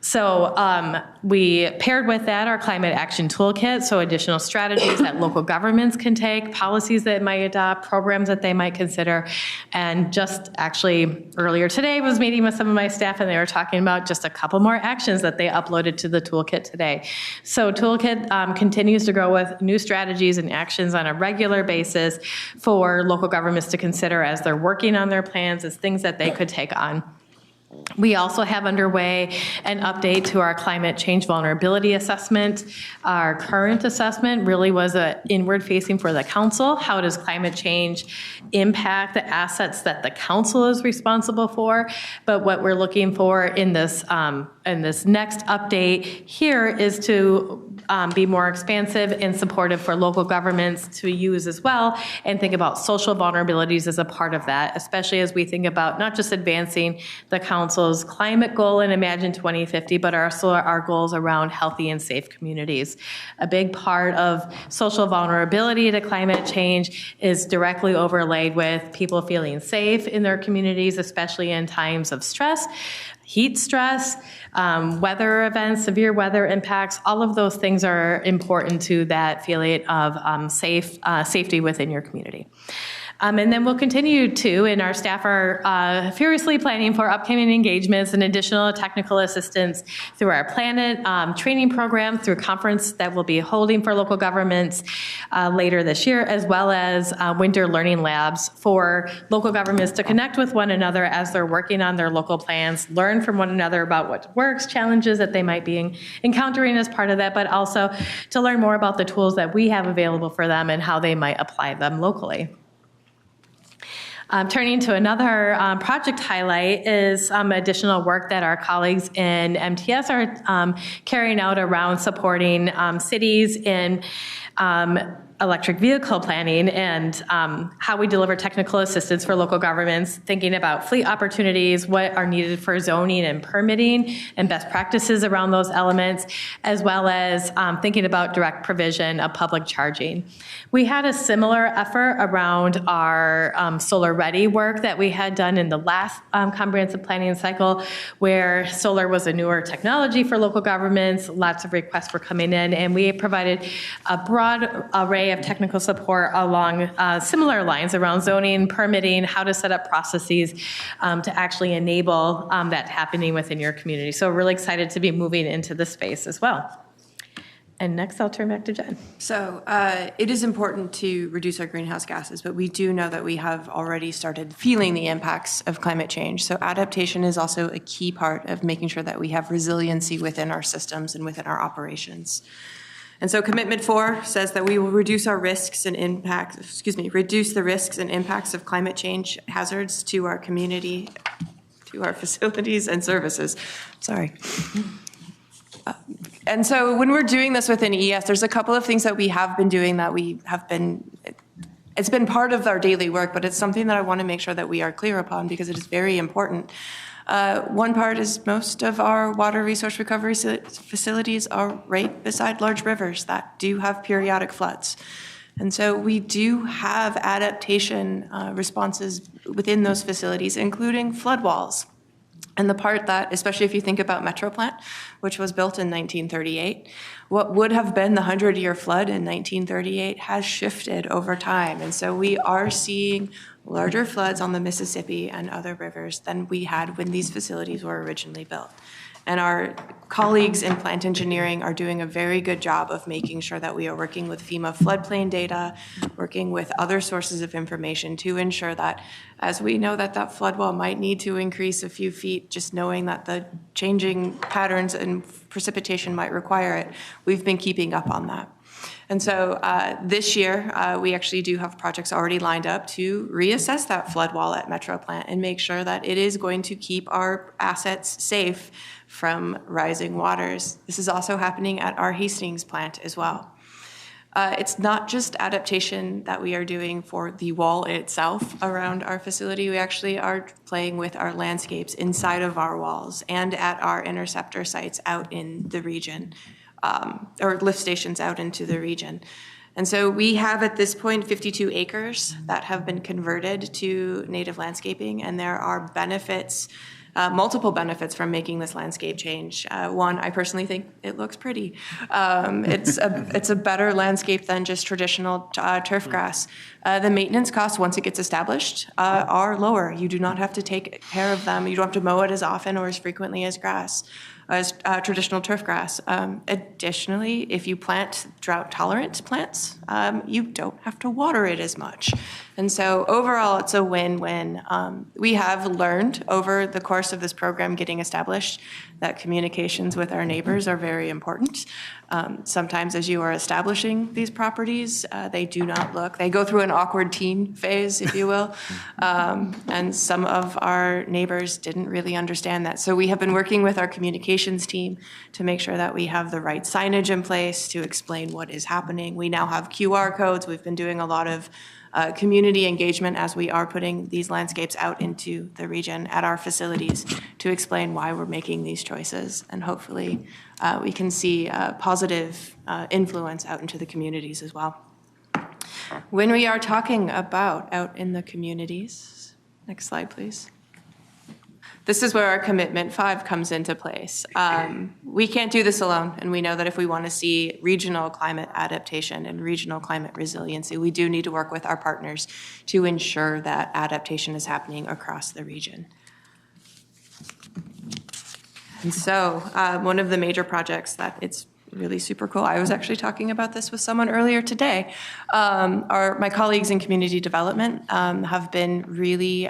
Speaker 7: So we paired with that our climate action toolkit, so additional strategies that local governments can take, policies that might adopt, programs that they might consider. And just actually earlier today was meeting with some of my staff and they were talking about just a couple more actions that they uploaded to the toolkit today. So toolkit continues to grow with new strategies and actions on a regular basis for local governments to consider as they're working on their plans as things that they could take on. We also have underway an update to our climate change vulnerability assessment. Our current assessment really was inward facing for the council. How does climate change impact the assets that the council is responsible for? But what we're looking for in this And this next update here is to be more expansive and supportive for local governments to use as well, and think about social vulnerabilities as a part of that, especially as we think about not just advancing the council's climate goal in Imagine 2050, but also our goals around healthy and safe communities. A big part of social vulnerability to climate change is directly overlaid with people feeling safe in their communities, especially in times of stress, heat stress, weather events, severe weather impacts. All of those things are important to that feeling of safety within your community. And then we'll continue to, and our staff are furiously planning for upcoming engagements and additional technical assistance through our Planet training program, through conference that we'll be holding for local governments later this year, as well as winter learning labs for local governments to connect with one another as they're working on their local plans, learn from one another about what works, challenges that they might be encountering as part of that, but also to learn more about the tools that we have available for them and how they might apply them locally. Turning to another project highlight is additional work that our colleagues in MTS are carrying out around supporting cities in electric vehicle planning and how we deliver technical assistance for local governments, thinking about fleet opportunities, what are needed for zoning and permitting, and best practices around those elements, as well as thinking about direct provision of public charging. We had a similar effort around our solar ready work that we had done in the last comprehensive planning cycle, where solar was a newer technology for local governments. Lots of requests were coming in, and we provided a broad array of technical support along similar lines around zoning, permitting, how to set up processes to actually enable that happening within your community. So we're really excited to be moving into this space as well. And next, I'll turn back to Jen.
Speaker 10: So it is important to reduce our greenhouse gases, but we do know that we have already started feeling the impacts of climate change. So adaptation is also a key part of making sure that we have resiliency within our systems and within our operations. And so Commitment 4 says that we will reduce our risks and impacts, reduce the risks and impacts of climate change hazards to our community, to our facilities and services. Sorry. And so when we're doing this within ES, there's a couple of things that we have been doing that it's been part of our daily work, but it's something that I want to make sure that we are clear upon because it is very important. One part is most of our water resource recovery facilities are right beside large rivers that do have periodic floods. And so we do have adaptation responses within those facilities, including flood walls. And the part that, especially if you think about Metro Plant, which was built in 1938, what would have been the 100-year flood in 1938 has shifted over time. And so we are seeing larger floods on the Mississippi and other rivers than we had when these facilities were originally built. And our colleagues in plant engineering are doing a very good job of making sure that we are working with FEMA floodplain data, working with other sources of information to ensure that as we know that that flood wall might need to increase a few feet, just knowing that the changing patterns and precipitation might require it, we've been keeping up on that. And so this year, we actually do have projects already lined up to reassess that flood wall at Metro Plant and make sure that it is going to keep our assets safe from rising waters. This is also happening at our Hastings plant as well. It's not just adaptation that we are doing for the wall itself around our facility. We actually are playing with our landscapes inside of our walls and at our interceptor sites out in the region. Or lift stations out into the region. And so we have at this point 52 acres that have been converted to native landscaping, and there are benefits, multiple benefits from making this landscape change. One, I personally think it looks pretty. It's a better landscape than just traditional turf grass. The maintenance costs, once it gets established, are lower. You do not have to take care of them. You don't have to mow it as often or as frequently as traditional turf grass. Additionally, if you plant drought-tolerant plants, you don't have to water it as much. And so overall, it's a win-win. We have learned over the course of this program getting established that communications with our neighbors are very important. Sometimes as you are establishing these properties, they go through an awkward teen phase, if you will. And some of our neighbors didn't really understand that. So we have been working with our communication communications team to make sure that we have the right signage in place to explain what is happening. We now have QR codes. We've been doing a lot of community engagement as we are putting these landscapes out into the region at our facilities to explain why we're making these choices. And hopefully we can see a positive influence out into the communities as well. When we are talking about out in the communities, next slide, please. This is where our commitment 5 comes into place. We can't do this alone, and we know that if we want to see regional climate adaptation and regional climate resiliency, we do need to work with our partners to ensure that adaptation is happening across the region. And so one of the major projects that it's really super cool. I was actually talking about this with someone earlier today. My colleagues in community development have been really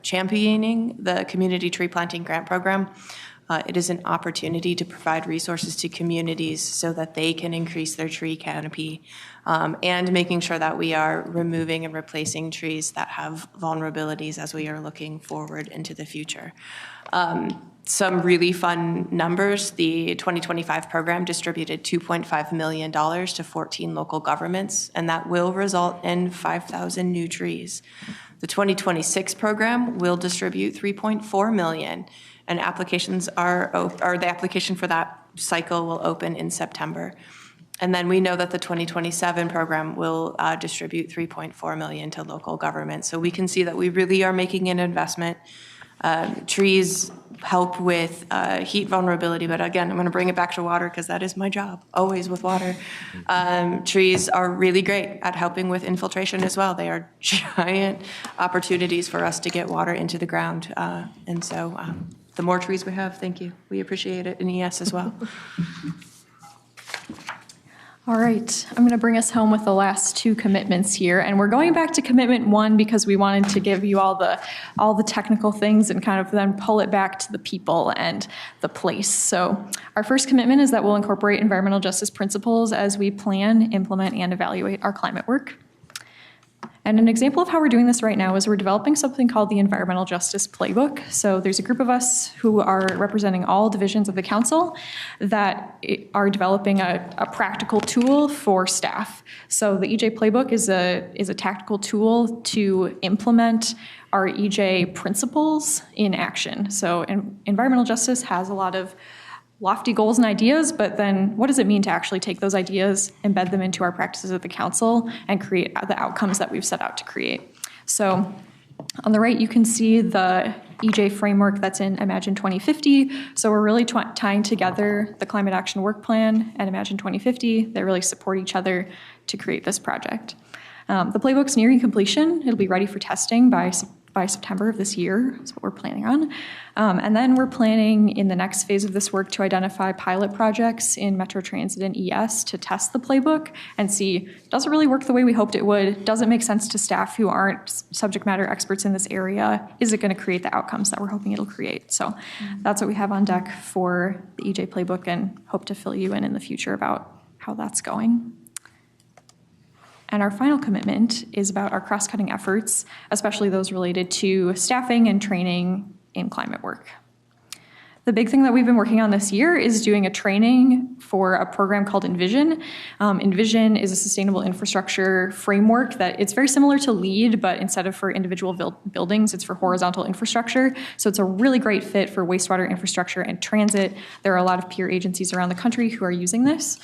Speaker 10: championing the community tree planting grant program. It is an opportunity to provide resources to communities so that they can increase their tree canopy and making sure that we are removing and replacing trees that have vulnerabilities as we are looking forward into the future. Some really fun numbers. The 2025 program distributed $2.5 million to 14 local governments, and that will result in 5,000 new trees. The 2026 program will distribute $3.4 million, and applications the application for that cycle will open in September. And then we know that the 2027 program will distribute $3.4 million to local governments. So we can see that we really are making an investment. Trees help with heat vulnerability, but again, I'm going to bring it back to water because that is my job, always with water. Trees are really great at helping with infiltration as well. They are giant opportunities for us to get water into the ground. And so the more trees we have, thank you. We appreciate it in ES as well.
Speaker 11: All right, I'm going to bring us home with the last 2 commitments here, and we're going back to commitment 1 because we wanted to give you all the technical things and kind of then pull it back to the people and the place. So our first commitment is that we'll incorporate environmental justice principles as we plan, implement, and evaluate our climate work. And an example of how we're doing this right now is we're developing something called the Environmental Justice Playbook. So there's a group of us who are representing all divisions of the council that are developing a practical tool for staff. So the EJ Playbook is a tactical tool to implement our EJ principles in action. So environmental justice has a lot of lofty goals and ideas, but then what does it mean to actually take those ideas, embed them into our practices at the council, and create the outcomes that we've set out to create? So on the right, you can see the EJ framework that's in Imagine 2050. So we're really tying together the Climate Action Work Plan and Imagine 2050. They really support each other to create this project. The playbook's nearing completion. It'll be ready for testing by September of this year is what we're planning on. And then we're planning in the next phase of this work to identify pilot projects in Metro Transit and ES to test the playbook and see, does it really work the way we hoped it would? Does it make sense to staff who aren't subject matter experts in this area? Is it going to create the outcomes that we're hoping it'll create? So that's what we have on deck for the EJ Playbook, and hope to fill you in the future about how that's going. And our final commitment is about our cross-cutting efforts, especially those related to staffing and training in climate work. The big thing that we've been working on this year is doing a training for a program called Envision. Envision is a sustainable infrastructure framework that it's very similar to LEAD, but instead of for individual buildings, it's for horizontal infrastructure. So it's a really great fit for wastewater infrastructure and transit. There are a lot of peer agencies around the country who are using this.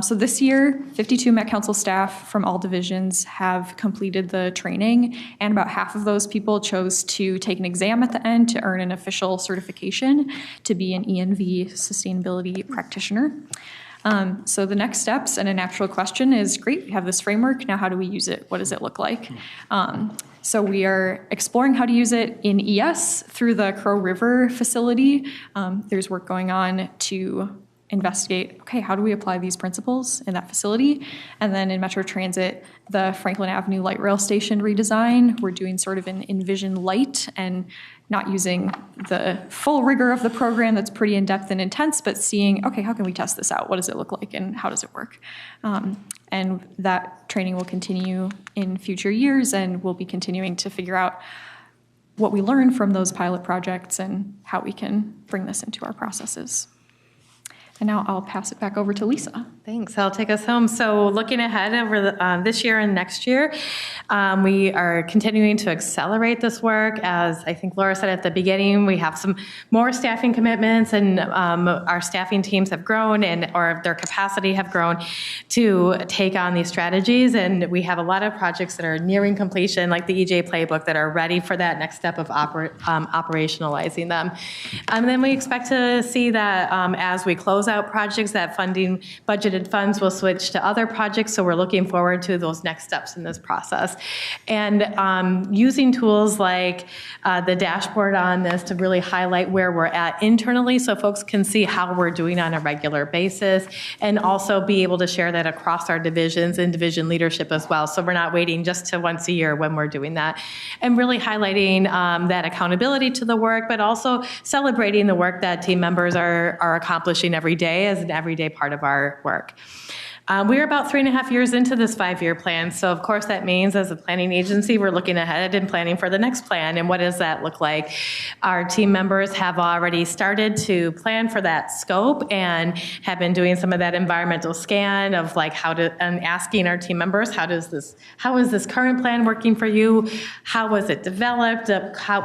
Speaker 11: So this year, 52 Met Council staff from all divisions have completed the training, and about half of those people chose to take an exam at the end to earn an official certification to be an ENV sustainability practitioner. So the next steps, and a natural question is, great, we have this framework, now how do we use it? What does it look like? So we are exploring how to use it in ES through the Crow River facility. There's work going on to investigate, okay, how do we apply these principles in that facility? And then in Metro Transit, the Franklin Avenue Light Rail Station redesign, we're doing sort of an Envision Light and not using the full rigor of the program that's pretty in-depth and intense, but seeing, okay, how can we test this out? What does it look like and how does it work? And that training will continue in future years, and we'll be continuing to figure out what we learn from those pilot projects and how we can bring this into our processes. And now I'll pass it back over to Lisa.
Speaker 7: Thanks. I'll take us home. So looking ahead over this year and next year, we are continuing to accelerate this work. As I think Laura said at the beginning, we have some more staffing commitments, and our staffing teams have grown or their capacity have grown to take on these strategies. And we have a lot of projects that are nearing completion, like the EJ Playbook, that are ready for that next step of operationalizing them. And then we expect to see that as we close out projects, that budgeted funds will switch to other projects. So we're looking forward to those next steps in this process. And using tools like the dashboard on this to really highlight where we're at internally so folks can see how we're doing on a regular basis, and also be able to share that across our divisions and division leadership as well. So we're not waiting just to once a year when we're doing that. And really highlighting that accountability to the work, but also celebrating the work that team members are accomplishing every day as an everyday part of our work. We're about 3.5 years into this 5-year plan. So of course that means as a planning agency, we're looking ahead and planning for the next plan. And what does that look like? Our team members have already started to plan for that scope and have been doing some of that environmental scan of like and asking our team members, how is this current plan working for you? How was it developed?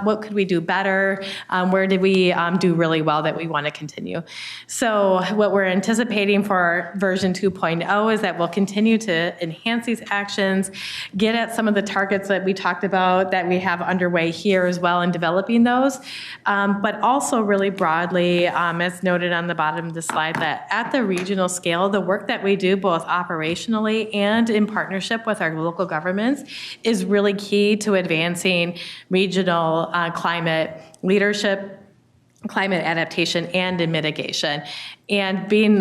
Speaker 7: What could we do better? Where did we do really well that we want to continue? So what we're anticipating for version 2.0 is that we'll continue to enhance these actions, get at some of the targets that we talked about that we have underway here as well in developing those, but also really broadly, as noted on the bottom of the slide, that at the regional scale, the work that we do both operationally and in partnership with our local governments is really key to advancing regional climate leadership, climate adaptation, and in mitigation. And being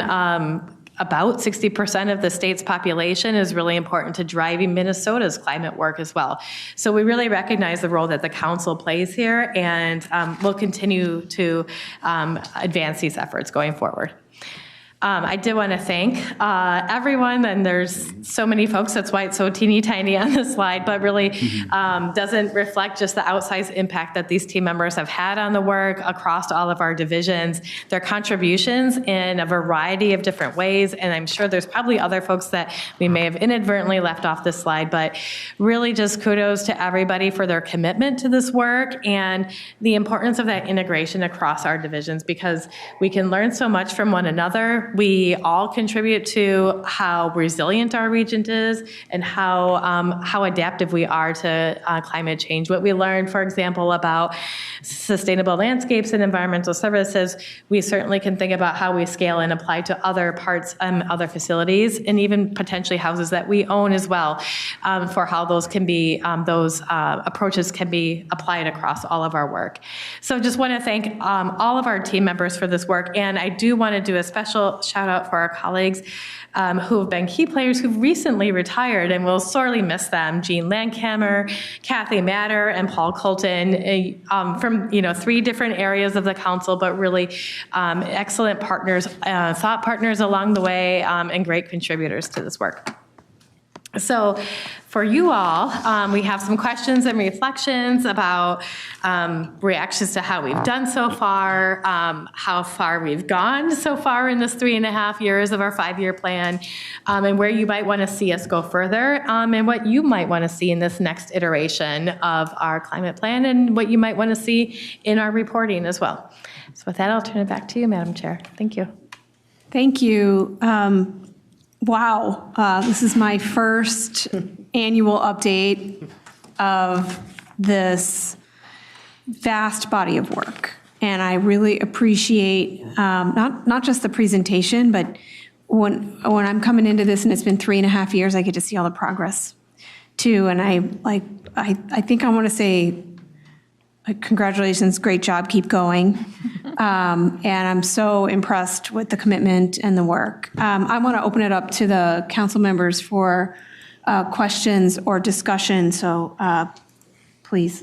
Speaker 7: about 60% of the state's population is really important to driving Minnesota's climate work as well. So we really recognize the role that the council plays here, and we'll continue to advance these efforts going forward. I did want to thank everyone, and there's so many folks, that's why it's so teeny tiny on the slide, but really doesn't reflect just the outsized impact that these team members have had on the work across all of our divisions, their contributions in a variety of different ways, and I'm sure there's probably other folks that we may have inadvertently left off this slide, but really just kudos to everybody for their commitment to this work and the importance of that integration across our divisions, because we can learn so much from one another. We all contribute to how resilient our region is and how adaptive we are to climate change. What we learned, for example, about sustainable landscapes and environmental services, we certainly can think about how we scale and apply to other parts, other facilities, and even potentially houses that we own as well, for how those can be, those approaches can be applied across all of our work. So just want to thank all of our team members for this work, and I do want to do a special shout out for our colleagues who have been key players who've recently retired, and we'll sorely miss them. Jean Landhammer, Kathy Matter, and Paul Colton, from 3 different areas of the council, but really excellent partners, thought partners along the way, and great contributors to this work. So for you all, we have some questions and reflections about reactions to how we've done so far, how far we've gone so far in this 3.5 years of our 5-year plan, and where you might want to see us go further, and what you might want to see in this next iteration of our climate plan, and what you might want to see in our reporting as well. So with that, I'll turn it back to you, Madam Chair. Thank you.
Speaker 1: Thank you. Wow, this is my first annual update of this vast body of work. And I really appreciate not just the presentation, but when I'm coming into this and it's been 3.5 years, I get to see all the progress too. And I think I want to say, congratulations, great job, keep going. And I'm so impressed with the commitment and the work. I want to open it up to the council members for questions or discussion. So please,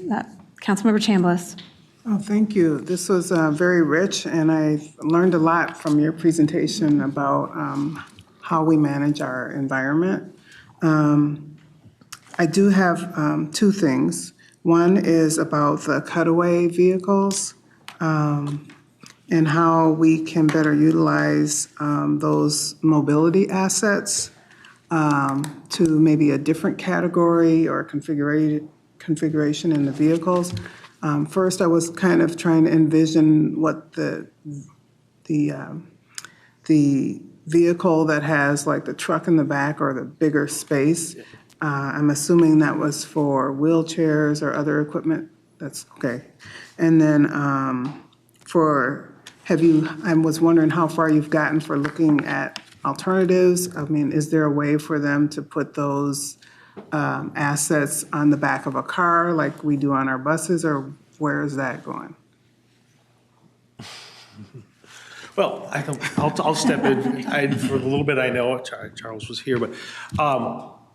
Speaker 1: Councilmember Chambliss.
Speaker 3: Oh, thank you. This was very rich, and I learned a lot from your presentation about how we manage our environment. I do have 2 things. One is about the cutaway vehicles, and and how we can better utilize those mobility assets to maybe a different category or configuration in the vehicles. First, I was kind of trying to envision what the vehicle that has like the truck in the back or the bigger space. I'm assuming that was for wheelchairs or other equipment. That's okay. And then I was wondering how far you've gotten for looking at alternatives. I mean, is there a way for them to put those assets on the back of a car like we do on our buses, or where is that going?
Speaker 9: Well, I'll step in. For the little bit I know, Charles was here, but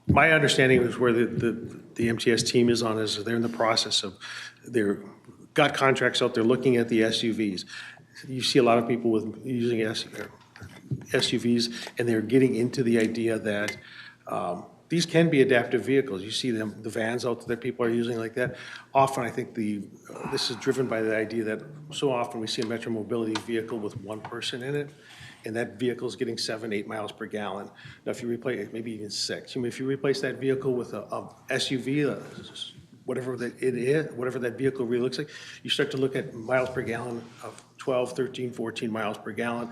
Speaker 9: my understanding is where the MTS team is on is they're in the process of, they've got contracts out there looking at the SUVs. You see a lot of people using SUVs, and they're getting into the idea that these can be adaptive vehicles. You see the vans out there that people are using like that. Often, I think this is driven by the idea that so often we see a Metro Mobility vehicle with one person in it, and that vehicle is getting 7-8 miles per gallon. Now, if you replace, maybe even 6, if you replace that vehicle with a SUV, whatever that it is, whatever that vehicle really looks like, you start to look at miles per gallon of 12, 13, 14 miles per gallon.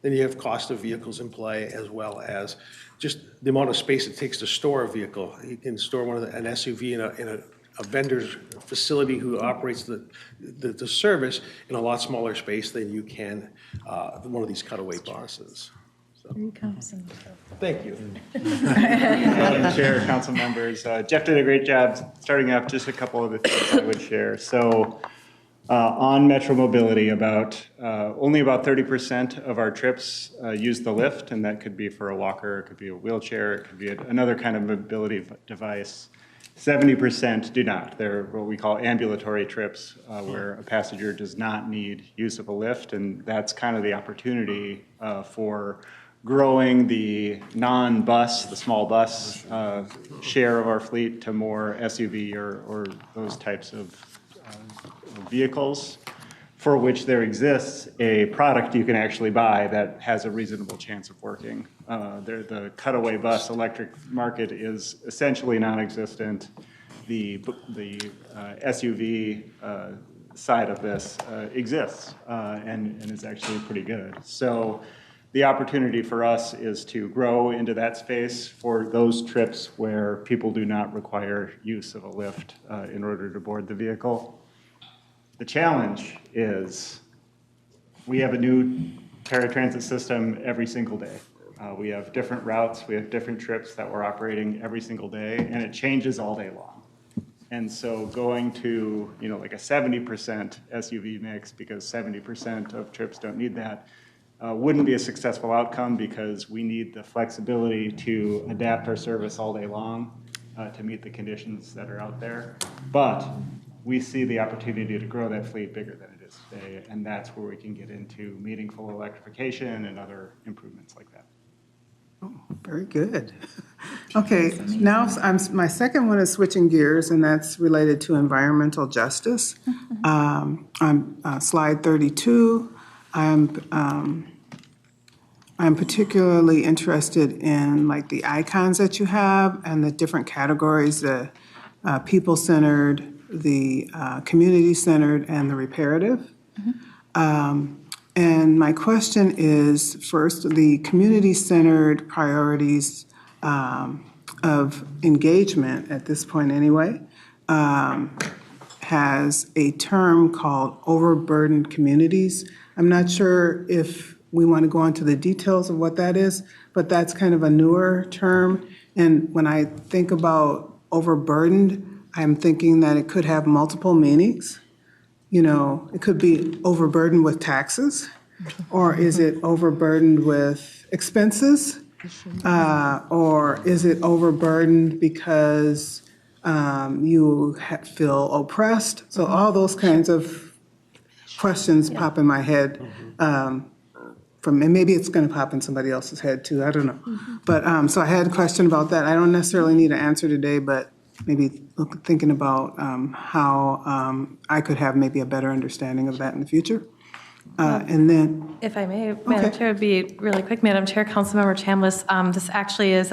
Speaker 9: Then you have cost of vehicles in play, as well as just the amount of space it takes to store a vehicle. You can store an SUV in a vendor's facility who operates the service in a lot smaller space than you can one of these cutaway buses. So.
Speaker 7: Here he comes.
Speaker 9: Thank you.
Speaker 12: Madam Chair, council members, Jeff did a great job starting off. Just a couple of the things I would share. So on Metro Mobility, only about 30% of our trips use the lift, and that could be for a walker, it could be a wheelchair, it could be another kind of mobility device. 70% do not. They're what we call ambulatory trips, where a passenger does not need use of a lift, and that's kind of the opportunity for growing the non-bus, the small bus share of our fleet to more SUV or those types of vehicles, for which there exists a product you can actually buy that has a reasonable chance of working. The cutaway bus electric market is essentially non-existent. The SUV side of this exists and is actually pretty good. So the opportunity for us is to grow into that space for those trips where people do not require use of a lift in order to board the vehicle. The challenge is we have a new paratransit system every single day. We have different routes, we have different trips that we're operating every single day, and it changes all day long. And so going to, like a 70% SUV mix, because 70% of trips don't need that, wouldn't be a successful outcome, because we need the flexibility to adapt our service all day long to meet the conditions that are out there. But we see the opportunity to grow that fleet bigger than it is today, and that's where we can get into meaningful electrification and other improvements like that.
Speaker 3: Oh, very good. Okay, now my second one is switching gears, and that's related to environmental justice. On slide 32, I'm particularly interested in like the icons that you have and the different categories, the people-centered, the community-centered, and the reparative. And my question is, first, the community-centered priorities of engagement, at this point anyway, has a term called overburdened communities. I'm not sure if we want to go into the details of what that is, but that's kind of a newer term. And when I think about overburdened, I'm thinking that it could have multiple meanings. It could be overburdened with taxes, or is it overburdened with expenses? Or is it overburdened because you feel oppressed? So all those kinds of questions pop in my head. And maybe it's going to pop in somebody else's head too, I don't know. But so I had a question about that. I don't necessarily need an answer today, but maybe thinking about how I could have maybe a better understanding of that in the future. And then,
Speaker 7: If I may, Madam Chair, it'd be really quick. Madam Chair, Councilmember Chambliss, this actually is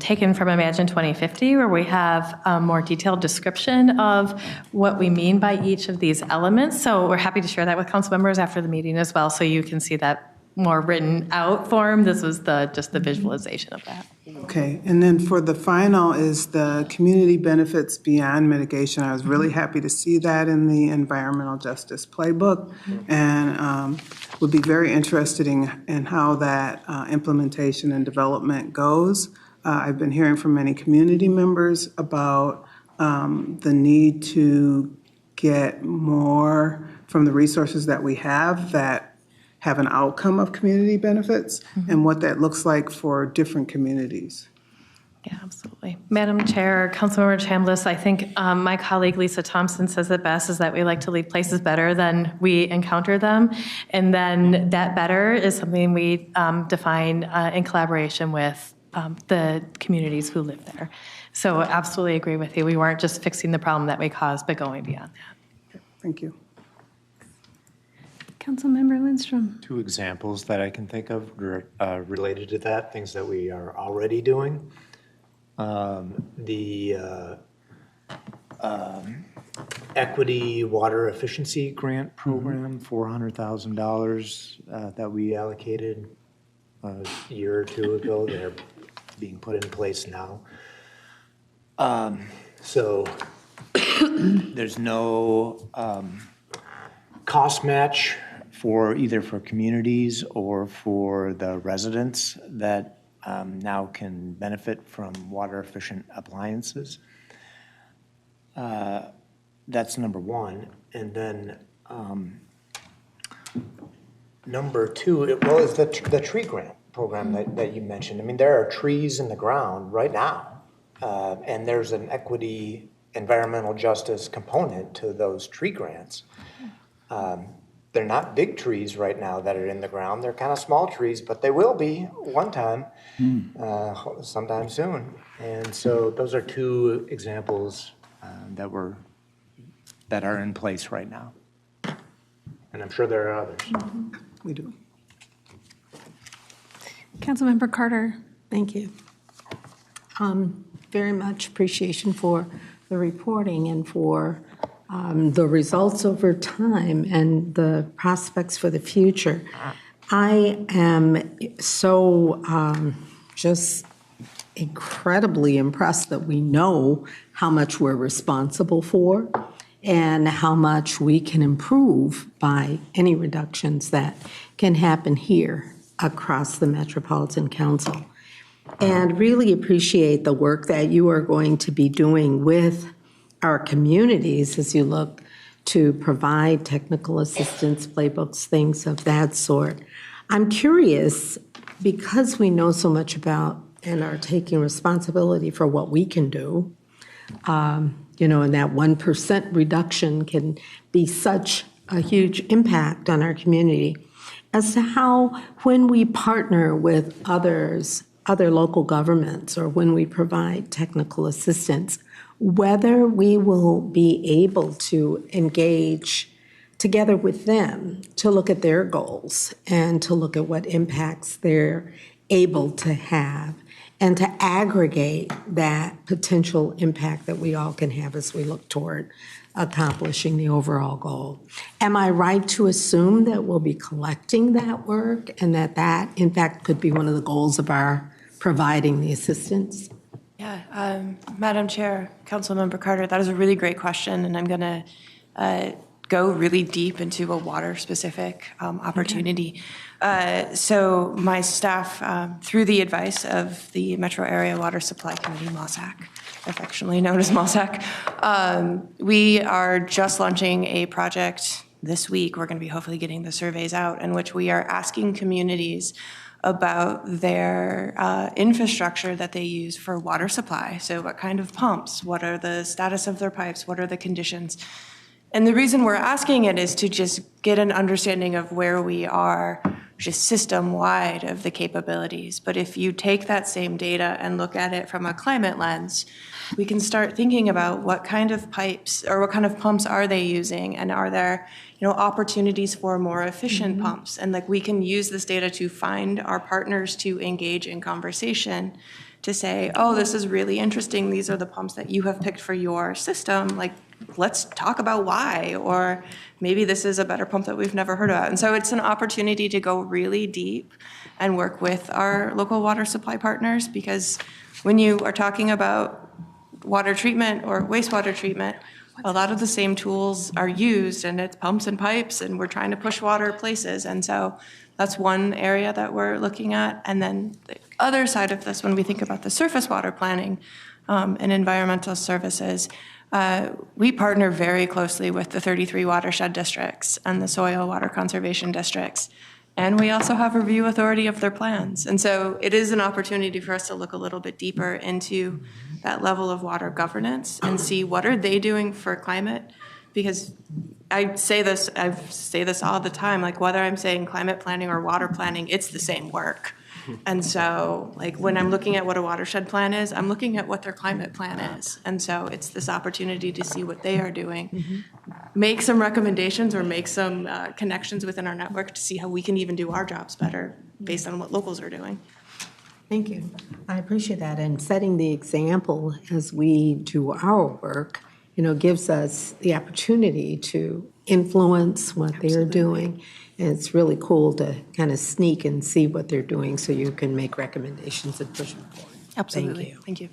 Speaker 7: taken from Imagine 2050, where we have a more detailed description of what we mean by each of these elements. So we're happy to share that with council members after the meeting as well, so you can see that more written out form. This was just the visualization of that.
Speaker 3: okay, and then for the final is the community benefits beyond mitigation. I was really happy to see that in the environmental justice playbook, and would be very interested in how that implementation and development goes. I've been hearing from many community members about the need to get more from the resources that we have an outcome of community benefits, and what that looks like for different communities.
Speaker 7: Yeah, absolutely. Madam Chair, Councilmember Chambliss, I think my colleague Lisa Thompson says it best, is that we like to leave places better than we encounter them. And then that better is something we define in collaboration with the communities who live there. So absolutely agree with you. We weren't just fixing the problem that we caused, but going beyond that.
Speaker 3: Thank you.
Speaker 1: Councilmember Lindstrom.
Speaker 8: Two examples that I can think of related to that, things that we are already doing. The Equity Water Efficiency Grant Program, $400,000 that we allocated a year or two ago. They're being put in place now. So there's no cost match for either for communities or for the residents that now can benefit from water efficient appliances. That's number one. And then number two, is the tree grant program that you mentioned. I mean, there are trees in the ground right now, and there's an equity environmental justice component to those tree grants. They're not big trees right now that are in the ground. They're kind of small trees, but they will be one time, sometime soon. And so those are two examples that are in place right now. And I'm sure there are others.
Speaker 3: We do.
Speaker 1: Councilmember Carter.
Speaker 13: Thank you. Very much appreciation for the reporting and for the results over time and the prospects for the future. I am so just incredibly impressed that we know how much we're responsible for and how much we can improve by any reductions that can happen here across the Metropolitan Council. And really appreciate the work that you are going to be doing with our communities as you look to provide technical assistance, playbooks, things of that sort. I'm curious, because we know so much about and are taking responsibility for what we can do, and that 1% reduction can be such a huge impact on our community, as to how, when we partner with other local governments, or when we provide technical assistance, whether we will be able to engage together with them to look at their goals and to look at what impacts they're able to have, and to aggregate that potential impact that we all can have as we look toward accomplishing the overall goal. Am I right to assume that we'll be collecting that work, and that in fact could be one of the goals of our providing the assistance?
Speaker 10: Yeah, Madam Chair, Councilmember Carter, that is a really great question, and I'm going to go really deep into a water-specific opportunity. So my staff, through the advice of the Metro Area Water Supply Committee, MOSAC, affectionately known as MOSAC, we are just launching a project this week. We're going to be hopefully getting the surveys out, in which we are asking communities about their infrastructure that they use for water supply. So what kind of pumps, what are the status of their pipes, what are the conditions? And the reason we're asking it is to just get an understanding of where we are just system-wide of the capabilities. But if you take that same data and look at it from a climate lens, we can start thinking about what kind of pipes or what kind of pumps are they using, and are there, opportunities for more efficient pumps? And like, we can use this data to find our partners to engage in conversation, to say, oh, this is really interesting. These are the pumps that you have picked for your system. Like, let's talk about why, or maybe this is a better pump that we've never heard about. And so it's an opportunity to go really deep and work with our local water supply partners, because when you are talking about water treatment or wastewater treatment, a lot of the same tools are used, and it's pumps and pipes, and we're trying to push water places. And so that's one area that we're looking at. And then the other side of this, when we think about the surface water planning and environmental services, we partner very closely with the 33 watershed districts and the soil water conservation districts. And we also have review authority of their plans. And so it is an opportunity for us to look a little bit deeper into that level of water governance and see what are they doing for climate. Because I say this all the time, like, whether I'm saying climate planning or water planning, it's the same work. And so, like, when I'm looking at what a watershed plan is, I'm looking at what their climate plan is. And so it's this opportunity to see what they are doing, make some recommendations or make some connections within our network to see how we can even do our jobs better based on what locals are doing.
Speaker 13: Thank you. I appreciate that. And setting the example as we do our work, gives us the opportunity to influence what they're doing. And it's really cool to kind of sneak and see what they're doing so you can make recommendations and push them forward.
Speaker 10: Absolutely. Thank you.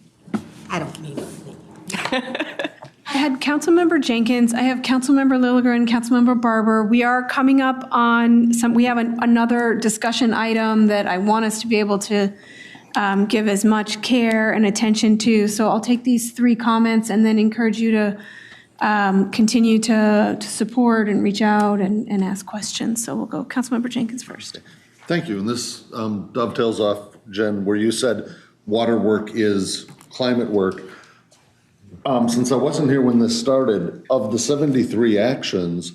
Speaker 13: I don't mean anything.
Speaker 1: I had Councilmember Jenkins, I have Councilmember Lilligren, Councilmember Barber. We are coming up on we have another discussion item that I want us to be able to give as much care and attention to. So I'll take these 3 comments and then encourage you to continue to support and reach out and ask questions. So we'll go Councilmember Jenkins first.
Speaker 14: Thank you. And this dovetails off, Jen, where you said water work is climate work. Since I wasn't here when this started, of the 73 actions,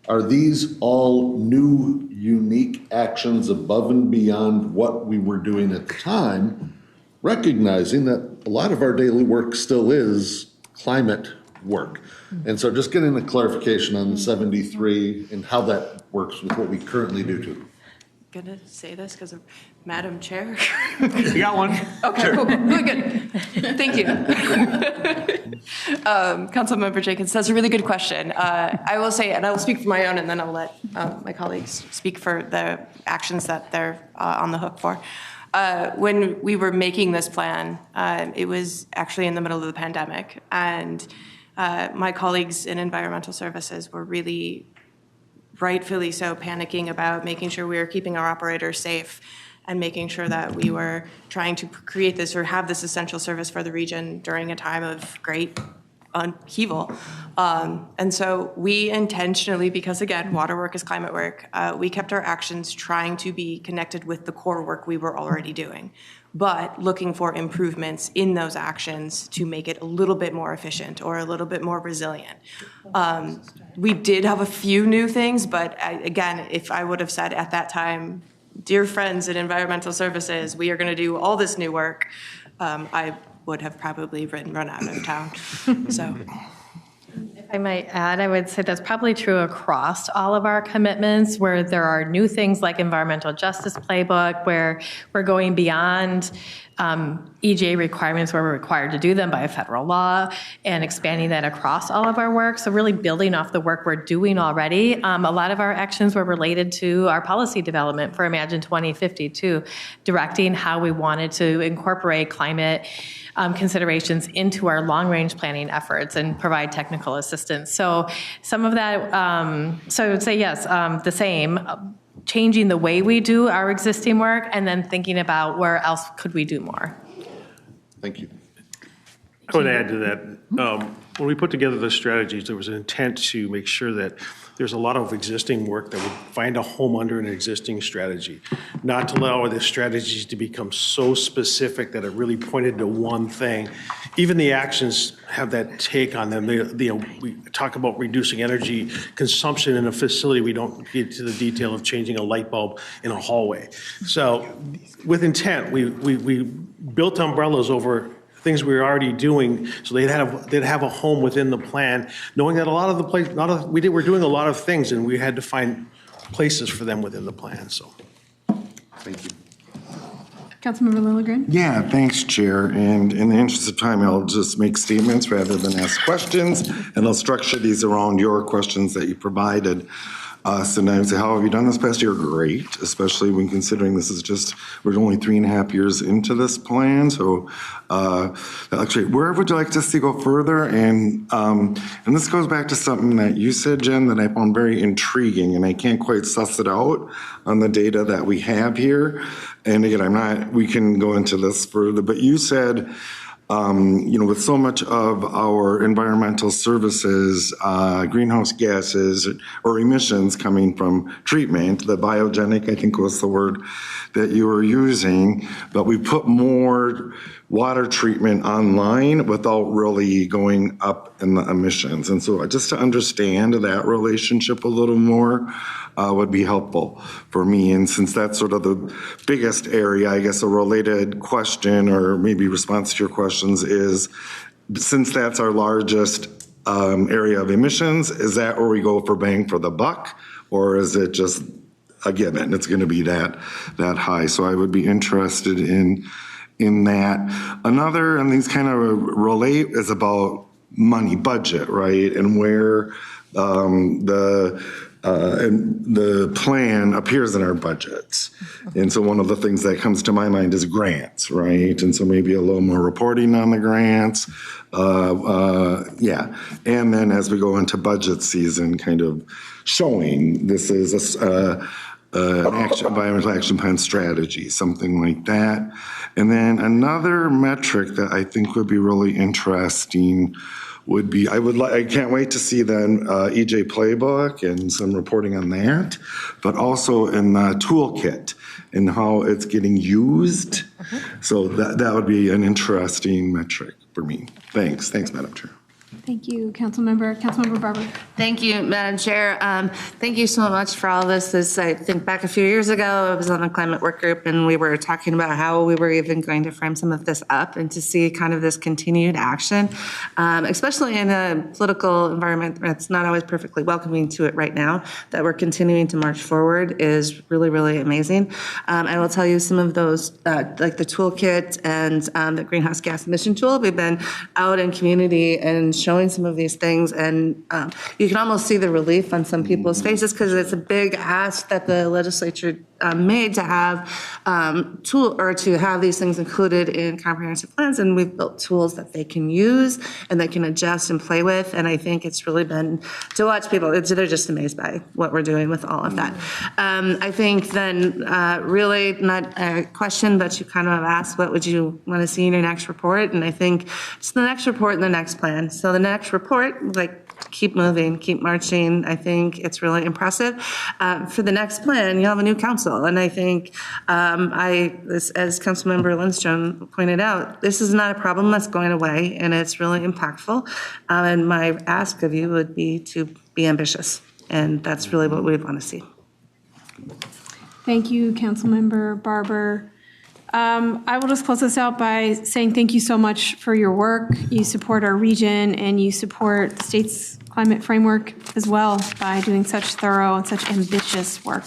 Speaker 14: are these all new, unique actions above and beyond what we were doing at the time, recognizing that a lot of our daily work still is climate work? And so just getting a clarification on the 73 and how that works with what we currently do too.
Speaker 10: Gonna say this because of Madam Chair.
Speaker 9: You got one?
Speaker 10: Okay,
Speaker 9: Sure.
Speaker 10: cool, really good. Thank you. Councilmember Jenkins, that's a really good question. I will say, and I will speak for my own, and then I'll let my colleagues speak for the actions that they're on the hook for. When we were making this plan, it was actually in the middle of the pandemic, and my colleagues in environmental services were really, rightfully so, panicking about making sure we were keeping our operators safe and making sure that we were trying to create this or have this essential service for the region during a time of great upheaval. And so we intentionally, because again, water work is climate work, we kept our actions trying to be connected with the core work we were already doing, but looking for improvements in those actions to make it a little bit more efficient or a little bit more resilient. We did have a few new things, but again, if I would have said at that time, dear friends in environmental services, we are going to do all this new work, I would have probably run out of town. So.
Speaker 7: If I might add, I would say that's probably true across all of our commitments, where there are new things like environmental justice playbook, where we're going beyond EJ requirements where we're required to do them by a federal law, and expanding that across all of our work. So really building off the work we're doing already. A lot of our actions were related to our policy development for Imagine 2050 too, directing how we wanted to incorporate climate considerations into our long-range planning efforts and provide technical assistance. So some of that, so I would say yes, the same, changing the way we do our existing work and then thinking about where else could we do more.
Speaker 14: Thank you.
Speaker 9: I would add to that. When we put together the strategies, there was an intent to make sure that there's a lot of existing work that would find a home under an existing strategy, not to allow the strategies to become so specific that it really pointed to one thing. Even the actions have that take on them. We talk about reducing energy consumption in a facility. We don't get to the detail of changing a light bulb in a hallway. So with intent, we built umbrellas over things we were already doing, so they'd have a home within the plan, knowing that a lot of the we're doing a lot of things, and we had to find places for them within the plan. So,
Speaker 14: Thank you.
Speaker 1: Councilmember Lilligren?
Speaker 2: Yeah, thanks, Chair. And in the interest of time, I'll just make statements rather than ask questions, and I'll structure these around your questions that you provided. So now I say, how have you done this past year? Great, especially when considering we're only 3.5 years into this plan. So actually, where would you like us to go further? And this goes back to something that you said, Jen, that I found very intriguing, and I can't quite suss it out on the data that we have here. And again, we can go into this further, but you said, with so much of our environmental services, greenhouse gases or emissions coming from treatment, the biogenic, I think was the word that you were using, but we put more water treatment online without really going up in the emissions. And so just to understand that relationship a little more would be helpful for me. And since that's sort of the biggest area, I guess a related question or maybe response to your questions is, since that's our largest area of emissions, is that where we go for bang for the buck? Or is it just a given? It's going to be that high. So I would be interested in that. Another, and these kind of relate, is about money, budget, right? And where the plan appears in our budgets. And so one of the things that comes to my mind is grants, right? And so maybe a little more reporting on the grants. Yeah. And then as we go into budget season, kind of showing this is environmental action plan strategy, something like that. And then another metric that I think would be really interesting would be, I can't wait to see then EJ playbook and some reporting on that, but also in the toolkit and how it's getting used. So that would be an interesting metric for me. Thanks, Madam Chair.
Speaker 1: Thank you, Councilmember Barber.
Speaker 5: Thank you, Madam Chair. Thank you so much for all this. I think back a few years ago, I was on the climate work group, and we were talking about how we were even going to frame some of this up, and to see kind of this continued action, especially in a political environment that's not always perfectly welcoming to it right now, that we're continuing to march forward is really, really amazing. I will tell you some of those, like the toolkit and the greenhouse gas emission tool. We've been out in community and showing some of these things, and you can almost see the relief on some people's faces, because it's a big ask that the legislature made to have to have these things included in comprehensive plans, and we've built tools that they can use and they can adjust and play with. And I think it's really been, to watch people, they're just amazed by what we're doing with all of that. I think then really not a question, but you kind of have asked, what would you want to see in your next report? And I think it's the next report and the next plan. So the next report, keep moving, keep marching. I think it's really impressive. For the next plan, you'll have a new council. And I think, as Councilmember Lindstrom pointed out, this is not a problem that's going away, and it's really impactful. And my ask of you would be to be ambitious. And that's really what we'd want to see.
Speaker 1: Thank you, Councilmember Barber. I will just close this out by saying thank you so much for your work. You support our region, and you support the state's climate framework as well by doing such thorough and such ambitious work.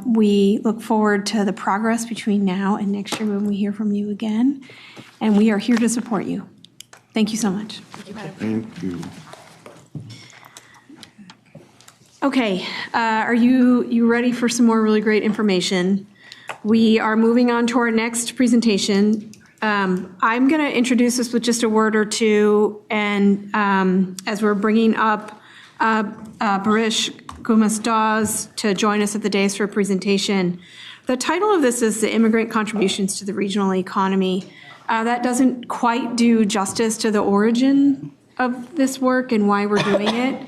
Speaker 1: We look forward to the progress between now and next year when we hear from you again, and we are here to support you. Thank you so much.
Speaker 2: Thank you.
Speaker 1: Okay, are you ready for some more really great information? We are moving on to our next presentation. I'm going to introduce this with just a word or two, and as we're bringing up Barish Gumas-Dawes to join us at the dais for a presentation. The title of this is The Immigrant Contributions to the Regional Economy. That doesn't quite do justice to the origin of this work and why we're doing it.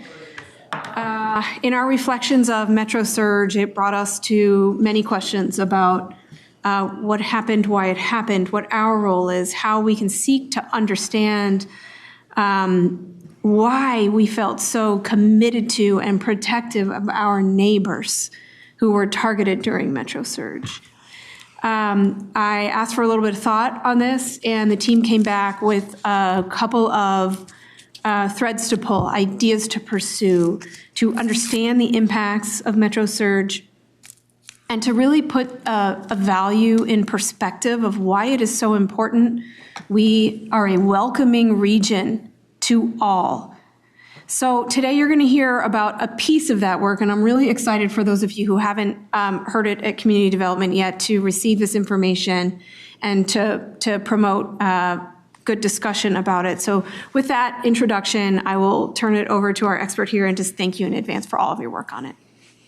Speaker 1: In our reflections of Metro Surge, it brought us to many questions about what happened, why it happened, what our role is, how we can seek to understand why we felt so committed to and protective of our neighbors who were targeted during Metro Surge. I asked for a little bit of thought on this, and the team came back with a couple of threads to pull, ideas to pursue, to understand the impacts of Metro Surge, and to really put a value in perspective of why it is so important. We are a welcoming region to all. So today you're going to hear about a piece of that work, and I'm really excited for those of you who haven't heard it at Community Development yet to receive this information and to promote good discussion about it. So with that introduction, I will turn it over to our expert here and just thank you in advance for all of your work on it.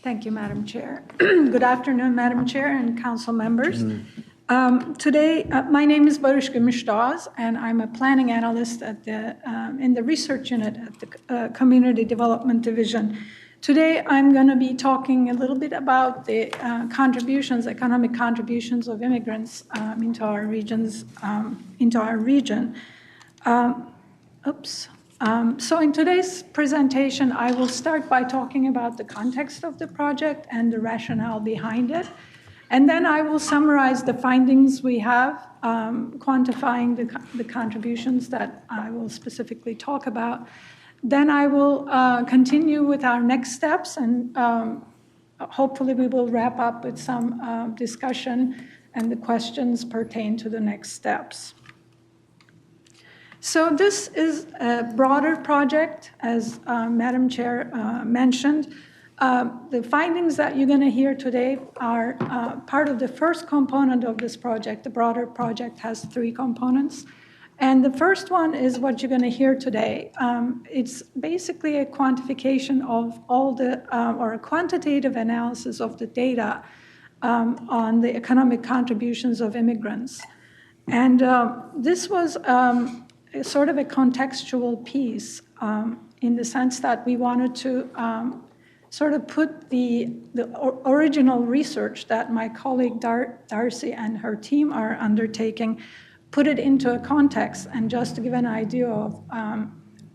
Speaker 15: Thank you, Madam Chair. Good afternoon, Madam Chair and council members. Today, my name is Barış Gümüşdağ, and I'm a planning analyst at in the research unit at the Community Development Division. Today, I'm going to be talking a little bit about the economic contributions of immigrants into our region. So in today's presentation, I will start by talking about the context of the project and the rationale behind it. And then I will summarize the findings we have, quantifying the contributions that I will specifically talk about. Then I will continue with our next steps, and hopefully we will wrap up with some discussion, and the questions pertain to the next steps. So this is a broader project, as Madam Chair mentioned. The findings that you're going to hear today are part of the first component of this project. The broader project has 3 components. And the first one is what you're going to hear today. It's basically a quantification of all the, or a quantitative analysis of the data on the economic contributions of immigrants. And this was sort of a contextual piece in the sense that we wanted to sort of put the original research that my colleague Darcy and her team are undertaking, put it into a context, and just to give an idea of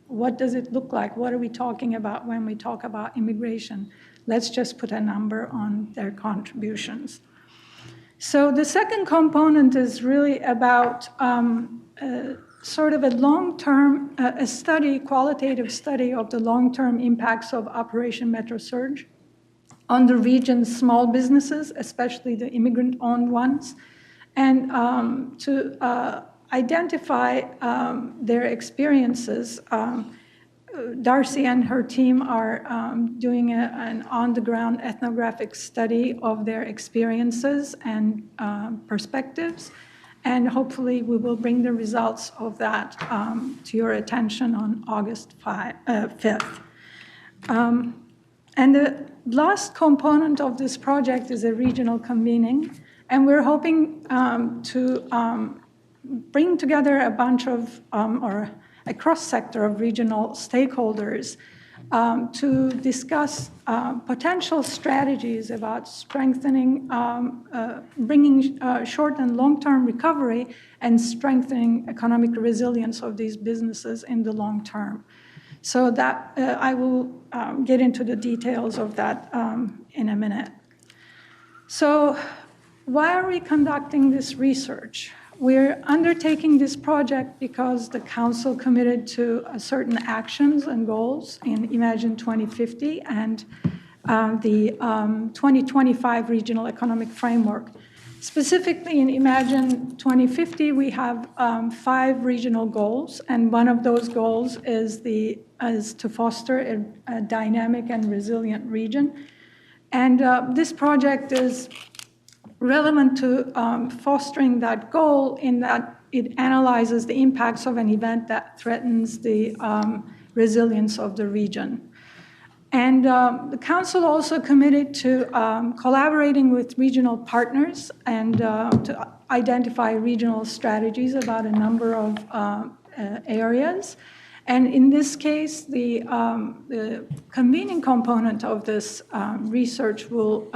Speaker 15: what does it look like, what are we talking about when we talk about immigration. Let's just put a number on their contributions. So the second component is really about sort of a long-term, a study, qualitative study of the long-term impacts of Operation Metro Surge on the region's small businesses, especially the immigrant-owned ones, and to identify their experiences. Darcy and her team are doing an on-the-ground ethnographic study of their experiences and perspectives. And hopefully we will bring the results of that to your attention on August 5th. And the last component of this project is a regional convening. And we're hoping to bring together a bunch of, or a cross-sector of regional stakeholders to discuss potential strategies about strengthening, bringing short and long-term recovery and strengthening economic resilience of these businesses in the long term. So that I will get into the details of that in a minute. So why are we conducting this research? We're undertaking this project because the Council committed to certain actions and goals in Imagine 2050 and the 2025 Regional Economic Framework. Specifically in Imagine 2050, we have 5 regional goals, and one of those goals is to foster a dynamic and resilient region. And this project is relevant to fostering that goal in that it analyzes the impacts of an event that threatens the resilience of the region. And the council also committed to collaborating with regional partners and to identify regional strategies about a number of areas. And in this case, the convening component of this research will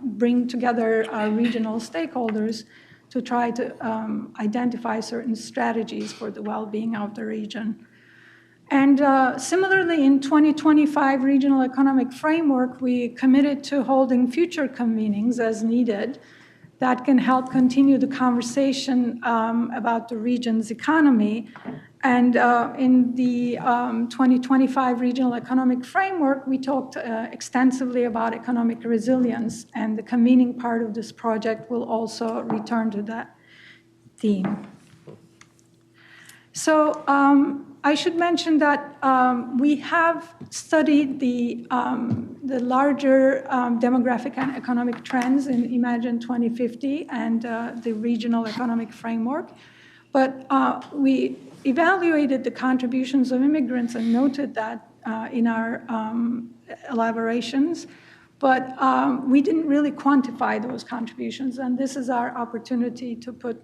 Speaker 15: bring together regional stakeholders to try to identify certain strategies for the well-being of the region. And similarly, in 2025 Regional Economic Framework, we committed to holding future convenings as needed that can help continue the conversation about the region's economy. And in the 2025 Regional Economic Framework, we talked extensively about economic resilience, and the convening part of this project will also return to that theme. So I should mention that we have studied the larger demographic and economic trends in Imagine 2050 and the Regional Economic Framework, but we evaluated the contributions of immigrants and noted that in our elaborations, but we didn't really quantify those contributions, and this is our opportunity to put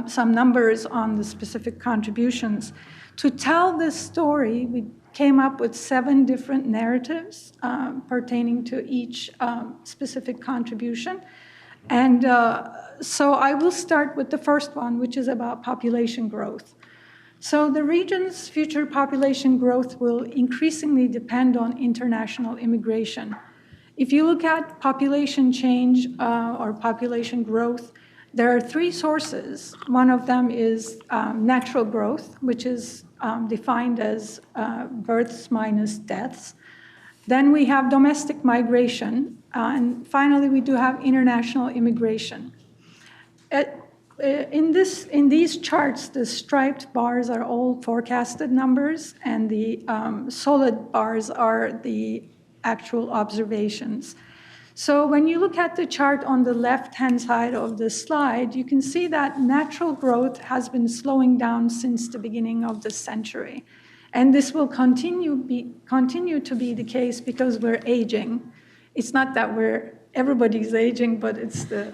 Speaker 15: some numbers on the specific contributions. To tell this story, we came up with 7 different narratives pertaining to each specific contribution. And so I will start with the first one, which is about population growth. So the region's future population growth will increasingly depend on international immigration. If you look at population change or population growth, there are 3 sources. One of them is natural growth, which is defined as births minus deaths. Then we have domestic migration. And finally, we do have international immigration. In these charts, the striped bars are all forecasted numbers, and the solid bars are the actual observations. So when you look at the chart on the left-hand side of the slide, you can see that natural growth has been slowing down since the beginning of the century. And this will continue to be the case because we're aging. It's not that everybody's aging, but it's the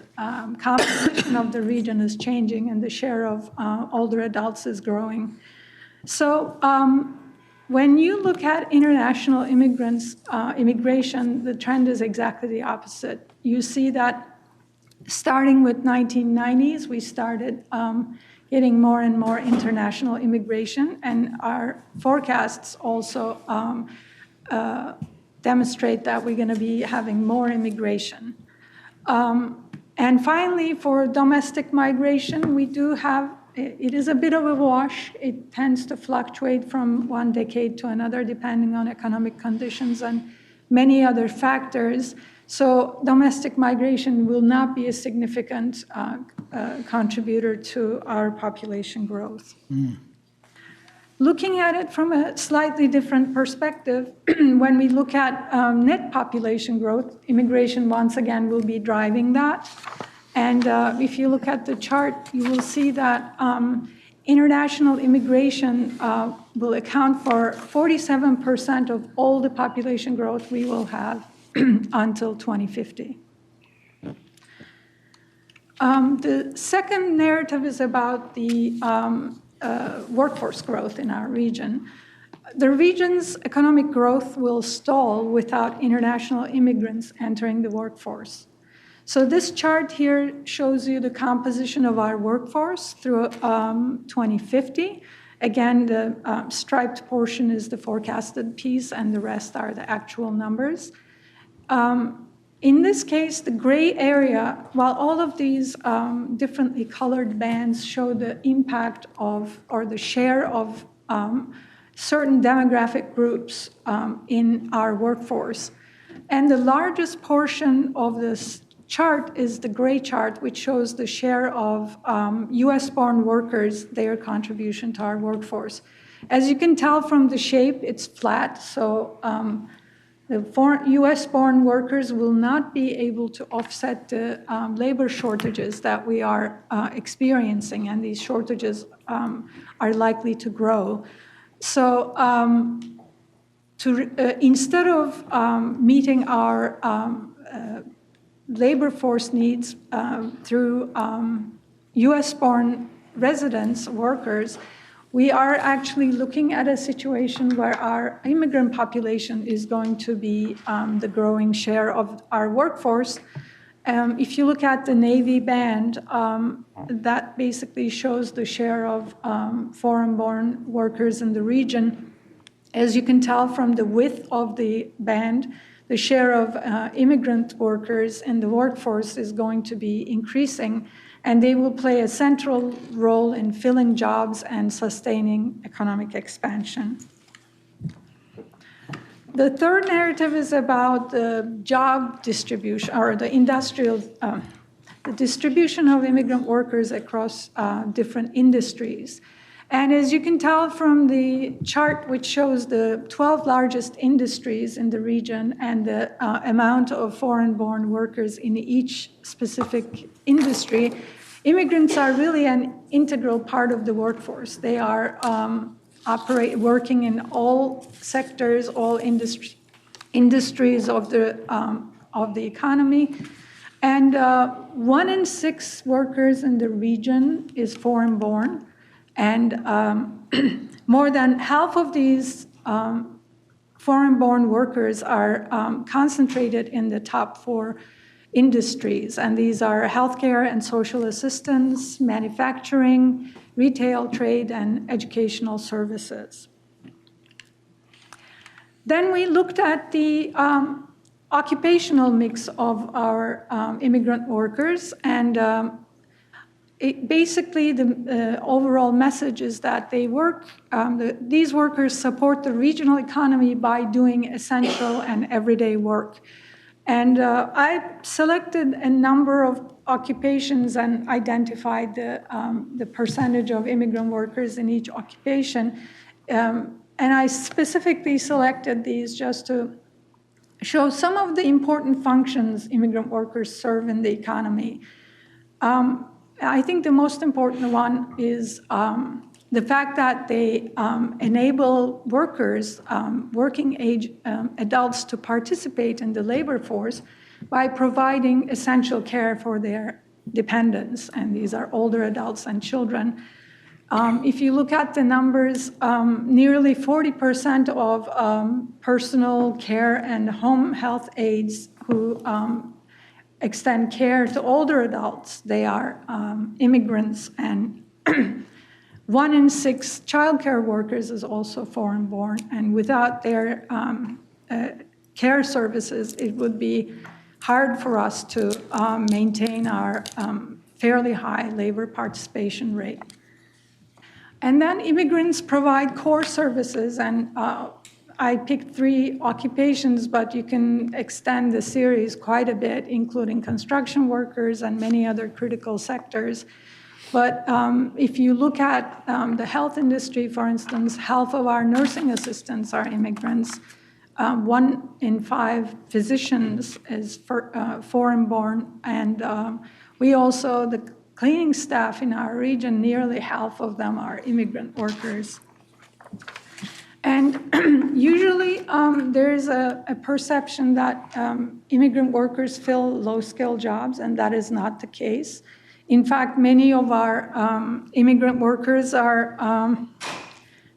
Speaker 15: composition of the region is changing and the share of older adults is growing. So when you look at international immigration, the trend is exactly the opposite. You see that starting with 1990s, we started getting more and more international immigration, and our forecasts also demonstrate that we're going to be having more immigration. And finally, for domestic migration, we do have, it is a bit of a wash. It tends to fluctuate from one decade to another, depending on economic conditions and many other factors. So domestic migration will not be a significant contributor to our population growth. Looking at it from a slightly different perspective, when we look at net population growth, immigration once again will be driving that. And if you look at the chart, you will see that international immigration will account for 47% of all the population growth we will have until 2050. The second narrative is about the workforce growth in our region. The region's economic growth will stall without international immigrants entering the workforce. So this chart here shows you the composition of our workforce through 2050. Again, the striped portion is the forecasted piece, and the rest are the actual numbers. In this case, the gray area, while all of these differently colored bands show the impact of, or the share of certain demographic groups in our workforce. And the largest portion of this chart is the gray chart, which shows the share of US-born workers, their contribution to our workforce. As you can tell from the shape, it's flat, so the US-born workers will not be able to offset the labor shortages that we are experiencing, and these shortages are likely to grow. So instead of meeting our labor force needs through US-born residents, workers, we are actually looking at a situation where our immigrant population is going to be the growing share of our workforce. If you look at the Navy band, that basically shows the share of foreign-born workers in the region. As you can tell from the width of the band, the share of immigrant workers in the workforce is going to be increasing, and they will play a central role in filling jobs and sustaining economic expansion. The third narrative is about the job distribution, or the the distribution of immigrant workers across different industries. And as you can tell from the chart, which shows the 12 largest industries in the region and the amount of foreign-born workers in each specific industry, immigrants are really an integral part of the workforce. They are working in all sectors, all industries of the economy. And 1 in 6 workers in the region is foreign-born. And more than half of these foreign-born workers are concentrated in the top 4 industries. And these are healthcare and social assistance, manufacturing, retail, trade, and educational services. Then we looked at the occupational mix of our immigrant workers, and basically the overall message is that they work, these workers support the regional economy by doing essential and everyday work. And I selected a number of occupations and identified the percentage of immigrant workers in each occupation. And I specifically selected these just to show some of the important functions immigrant workers serve in the economy. I think the most important one is the fact that they enable workers, working age adults, to participate in the labor force by providing essential care for their dependents, and these are older adults and children. If you look at the numbers, nearly 40% of personal care and home health aides who extend care to older adults, they are immigrants, and 1 in 6 childcare workers is also foreign-born, and without their care services, it would be hard for us to maintain our fairly high labor participation rate. And then immigrants provide core services, and I picked 3 occupations, but you can extend the series quite a bit, including construction workers and many other critical sectors. But if you look at the health industry, for instance, half of our nursing assistants are immigrants. 1 in 5 physicians is foreign-born, and we also, the cleaning staff in our region, nearly half of them are immigrant workers. And usually there is a perception that immigrant workers fill low-skilled jobs, and that is not the case. In fact, many of our immigrant workers are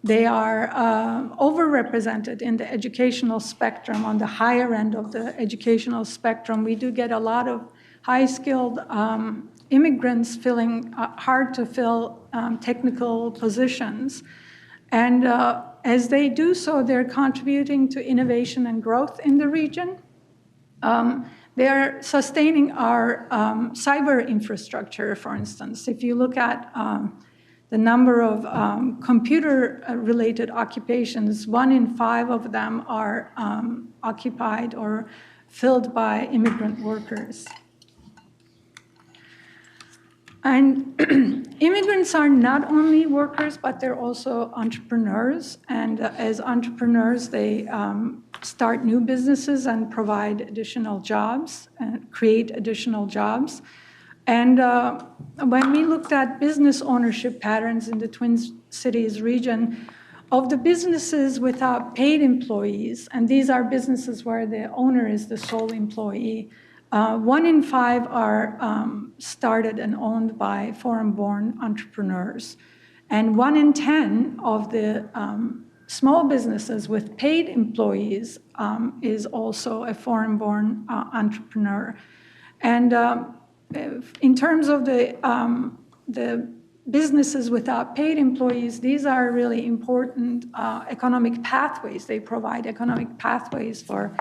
Speaker 15: overrepresented in the educational spectrum. On the higher end of the educational spectrum, we do get a lot of high-skilled immigrants filling hard-to-fill technical positions. And as they do so, they're contributing to innovation and growth in the region. They're sustaining our cyber infrastructure, for instance. If you look at the number of computer-related occupations, 1 in 5 of them are occupied or filled by immigrant workers. And immigrants are not only workers, but they're also entrepreneurs. And as entrepreneurs, they start new businesses and provide additional jobs and create additional jobs. And when we looked at business ownership patterns in the Twin Cities region, Of the businesses without paid employees, and these are businesses where the owner is the sole employee, 1 in 5 are started and owned by foreign-born entrepreneurs. And 1 in 10 of the small businesses with paid employees is also a foreign-born entrepreneur. And in terms of the businesses without paid employees, these are really important economic pathways. They provide economic pathways for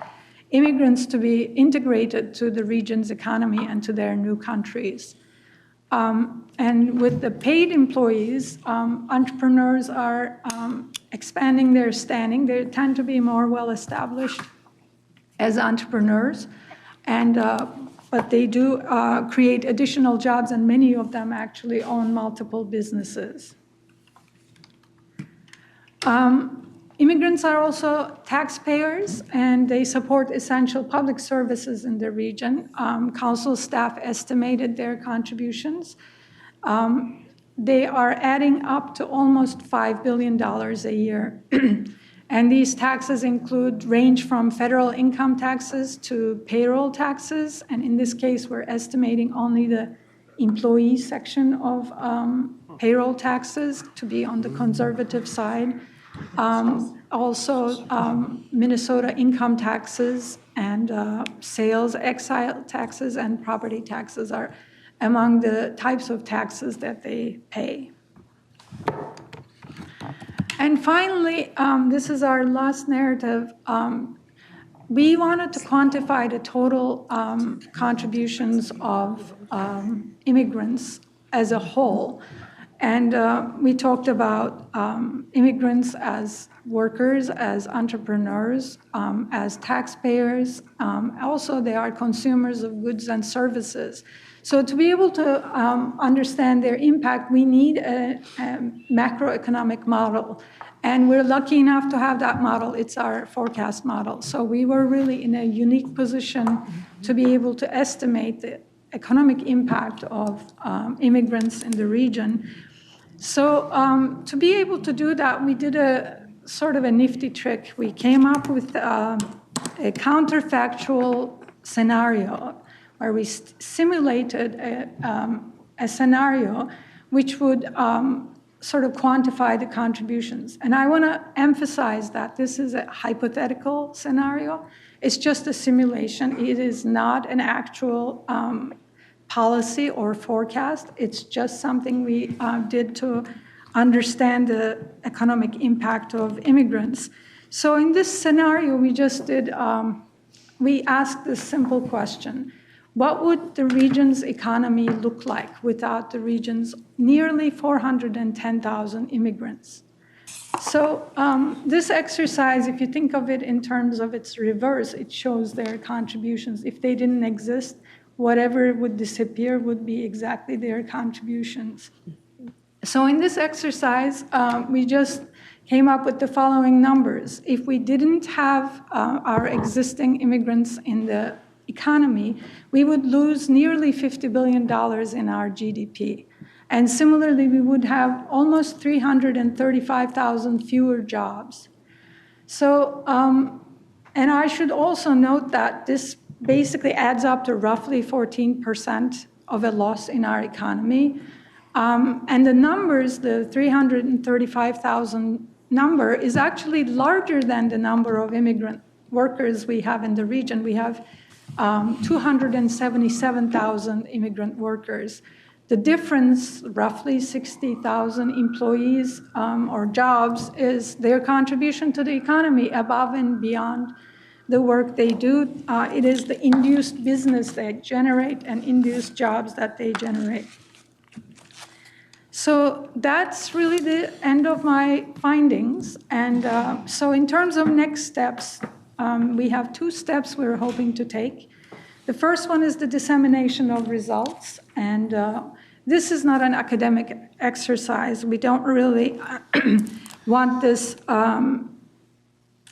Speaker 15: immigrants to be integrated to the region's economy and to their new countries. And with the paid employees, entrepreneurs are expanding their standing. They tend to be more well-established as entrepreneurs, and but they do create additional jobs, and many of them actually own multiple businesses. Immigrants are also taxpayers, and they support essential public services in the region. Council staff estimated their contributions. They are adding up to almost $5 billion a year. And these taxes range from federal income taxes to payroll taxes. And in this case, we're estimating only the employee section of payroll taxes to be on the conservative side. Also, Minnesota income taxes and sales, excise taxes, and property taxes are among the types of taxes that they pay. And finally, this is our last narrative. We wanted to quantify the total contributions of immigrants as a whole. And we talked about immigrants as workers, as entrepreneurs, as taxpayers. Also, they are consumers of goods and services. So to be able to understand their impact, we need a macroeconomic model. And we're lucky enough to have that model. It's our forecast model. So we were really in a unique position to be able to estimate the economic impact of immigrants in the region. So to be able to do that, we did a sort of a nifty trick. We came up with a counterfactual scenario where we simulated a scenario which would sort of quantify the contributions. And I want to emphasize that this is a hypothetical scenario. It's just a simulation. It is not an actual policy or forecast. It's just something we did to understand the economic impact of immigrants. So in this scenario, we just did, we asked this simple question. What would the region's economy look like without the region's nearly 410,000 immigrants? So this exercise, if you think of it in terms of its reverse, it shows their contributions. If they didn't exist, whatever would disappear would be exactly their contributions. So in this exercise, we just came up with the following numbers. If we didn't have our existing immigrants in the economy, we would lose nearly $50 billion in our GDP. And similarly, we would have almost 335,000 fewer jobs. So, and I should also note that this basically adds up to roughly 14% of a loss in our economy. And the numbers, the 335,000 number, is actually larger than the number of immigrant workers we have in the region. We have 277,000 immigrant workers. The difference, roughly 60,000 employees or jobs, is their contribution to the economy above and beyond the work they do. It is the induced business they generate and induced jobs that they generate. So that's really the end of my findings. And so in terms of next steps, we have 2 steps we're hoping to take. The first one is the dissemination of results. And this is not an academic exercise. We don't really want this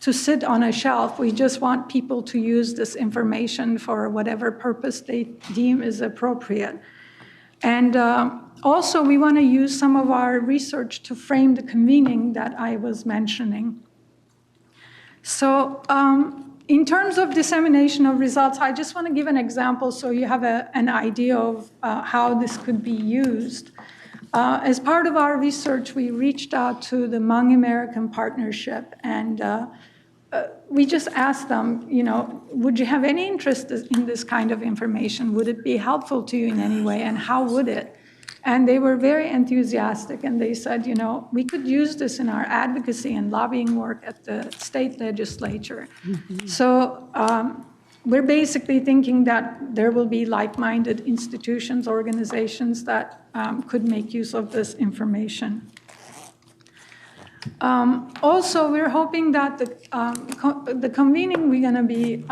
Speaker 15: to sit on a shelf. We just want people to use this information for whatever purpose they deem is appropriate. And also, we want to use some of our research to frame the convening that I was mentioning. So in terms of dissemination of results, I just want to give an example so you have an idea of how this could be used. As part of our research, we reached out to the Hmong American Partnership, and we just asked them, would you have any interest in this kind of information? Would it be helpful to you in any way, and how would it? And they were very enthusiastic, and they said, we could use this in our advocacy and lobbying work at the state legislature. Mm-hmm. So we're basically thinking that there will be like-minded institutions, organizations that could make use of this information. Also, we're hoping that the convening we're going to be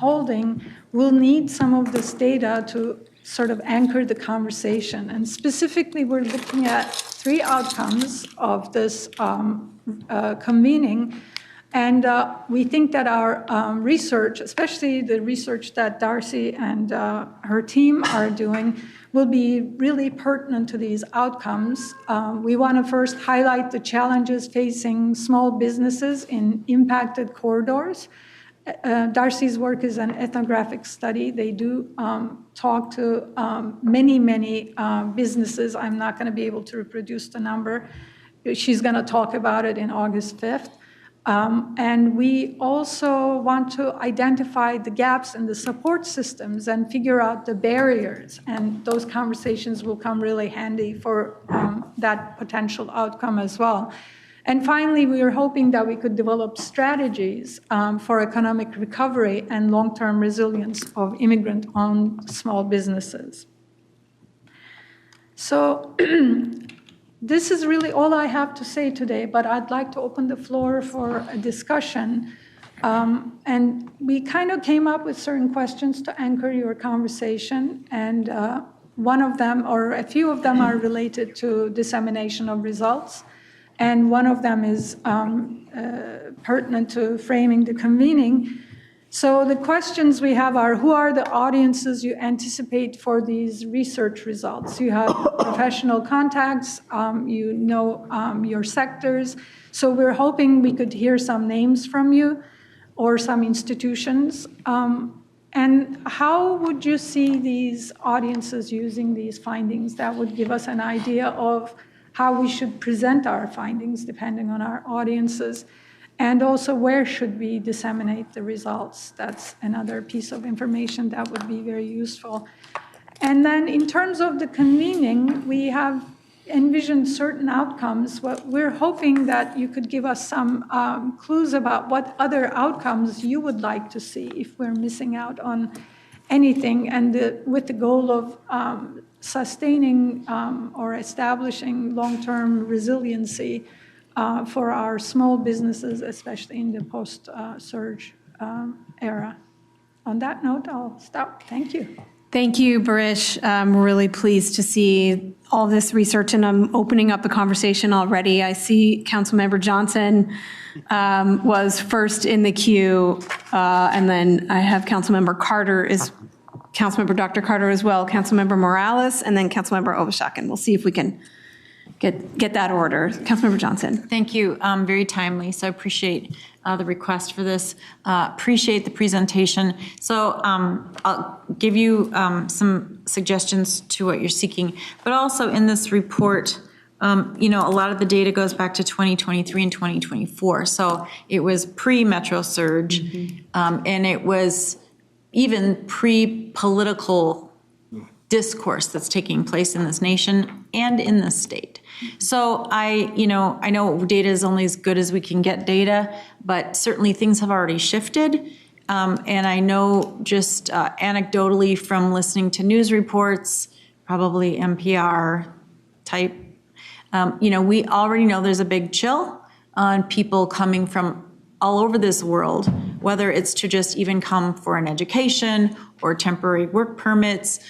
Speaker 15: holding will need some of this data to sort of anchor the conversation. And specifically, we're looking at 3 outcomes of this convening. And we think that our research, especially the research that Darcy and her team are doing, will be really pertinent to these outcomes. We want to first highlight the challenges facing small businesses in impacted corridors. Darcy's work is an ethnographic study. They do talk to many businesses. I'm not going to be able to reproduce the number. She's going to talk about it in August 5th. And we also want to identify the gaps in the support systems and figure out the barriers. And those conversations will come really handy for that potential outcome as well. And finally, we are hoping that we could develop strategies for economic recovery and long-term resilience of immigrant-owned small businesses. So this is really all I have to say today, but I'd like to open the floor for a discussion. And we kind of came up with certain questions to anchor your conversation, and one of them, or a few of them, are related to dissemination of results. And one of them is pertinent to framing the convening. So the questions we have are, who are the audiences you anticipate for these research results? You have professional contacts, your sectors. So we're hoping we could hear some names from you or some institutions. And how would you see these audiences using these findings? That would give us an idea of how we should present our findings depending on our audiences, and also where should we disseminate the results. That's another piece of information that would be very useful. And then in terms of the convening, we have envisioned certain outcomes. We're hoping that you could give us some clues about what other outcomes you would like to see if we're missing out on anything, and with the goal of sustaining or establishing long-term resiliency for our small businesses, especially in the post-surge era. On that note, I'll stop. Thank you.
Speaker 1: Thank you, Barish. I'm really pleased to see all this research, and I'm opening up the conversation already. I see Councilmember Johnson was first in the queue, and then I have Councilmember Dr. Carter as well, Councilmember Morales, and then Councilmember Ovashak. We'll see if we can get that order. Councilmember Johnson.
Speaker 4: Thank you. Very timely. So I appreciate the request for this. Appreciate the presentation. So I'll give you some suggestions to what you're seeking. But also in this report, a lot of the data goes back to 2023 and 2024. So it was pre-Metro surge, and it was even pre-political discourse that's taking place in this nation and in this state. So I know data is only as good as we can get data, but certainly things have already shifted. And I know just anecdotally from listening to news reports, probably NPR type, we already know there's a big chill on people coming from all over this world, whether it's to just even come for an education or temporary work permits,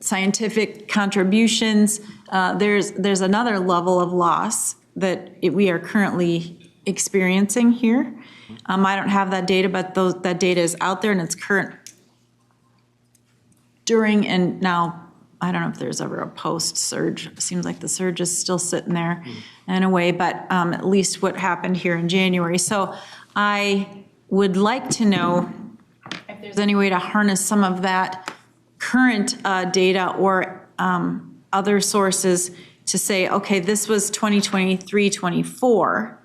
Speaker 4: scientific contributions. There's another level of loss that we are currently experiencing here. I don't have that data, but that data is out there, and it's current during and now I don't know if there's ever a post-surge. It seems like the surge is still sitting there in a way, but at least what happened here in January. So I would like to know if there's any way to harness some of that current data or other sources to say, okay, this was 2023, 24,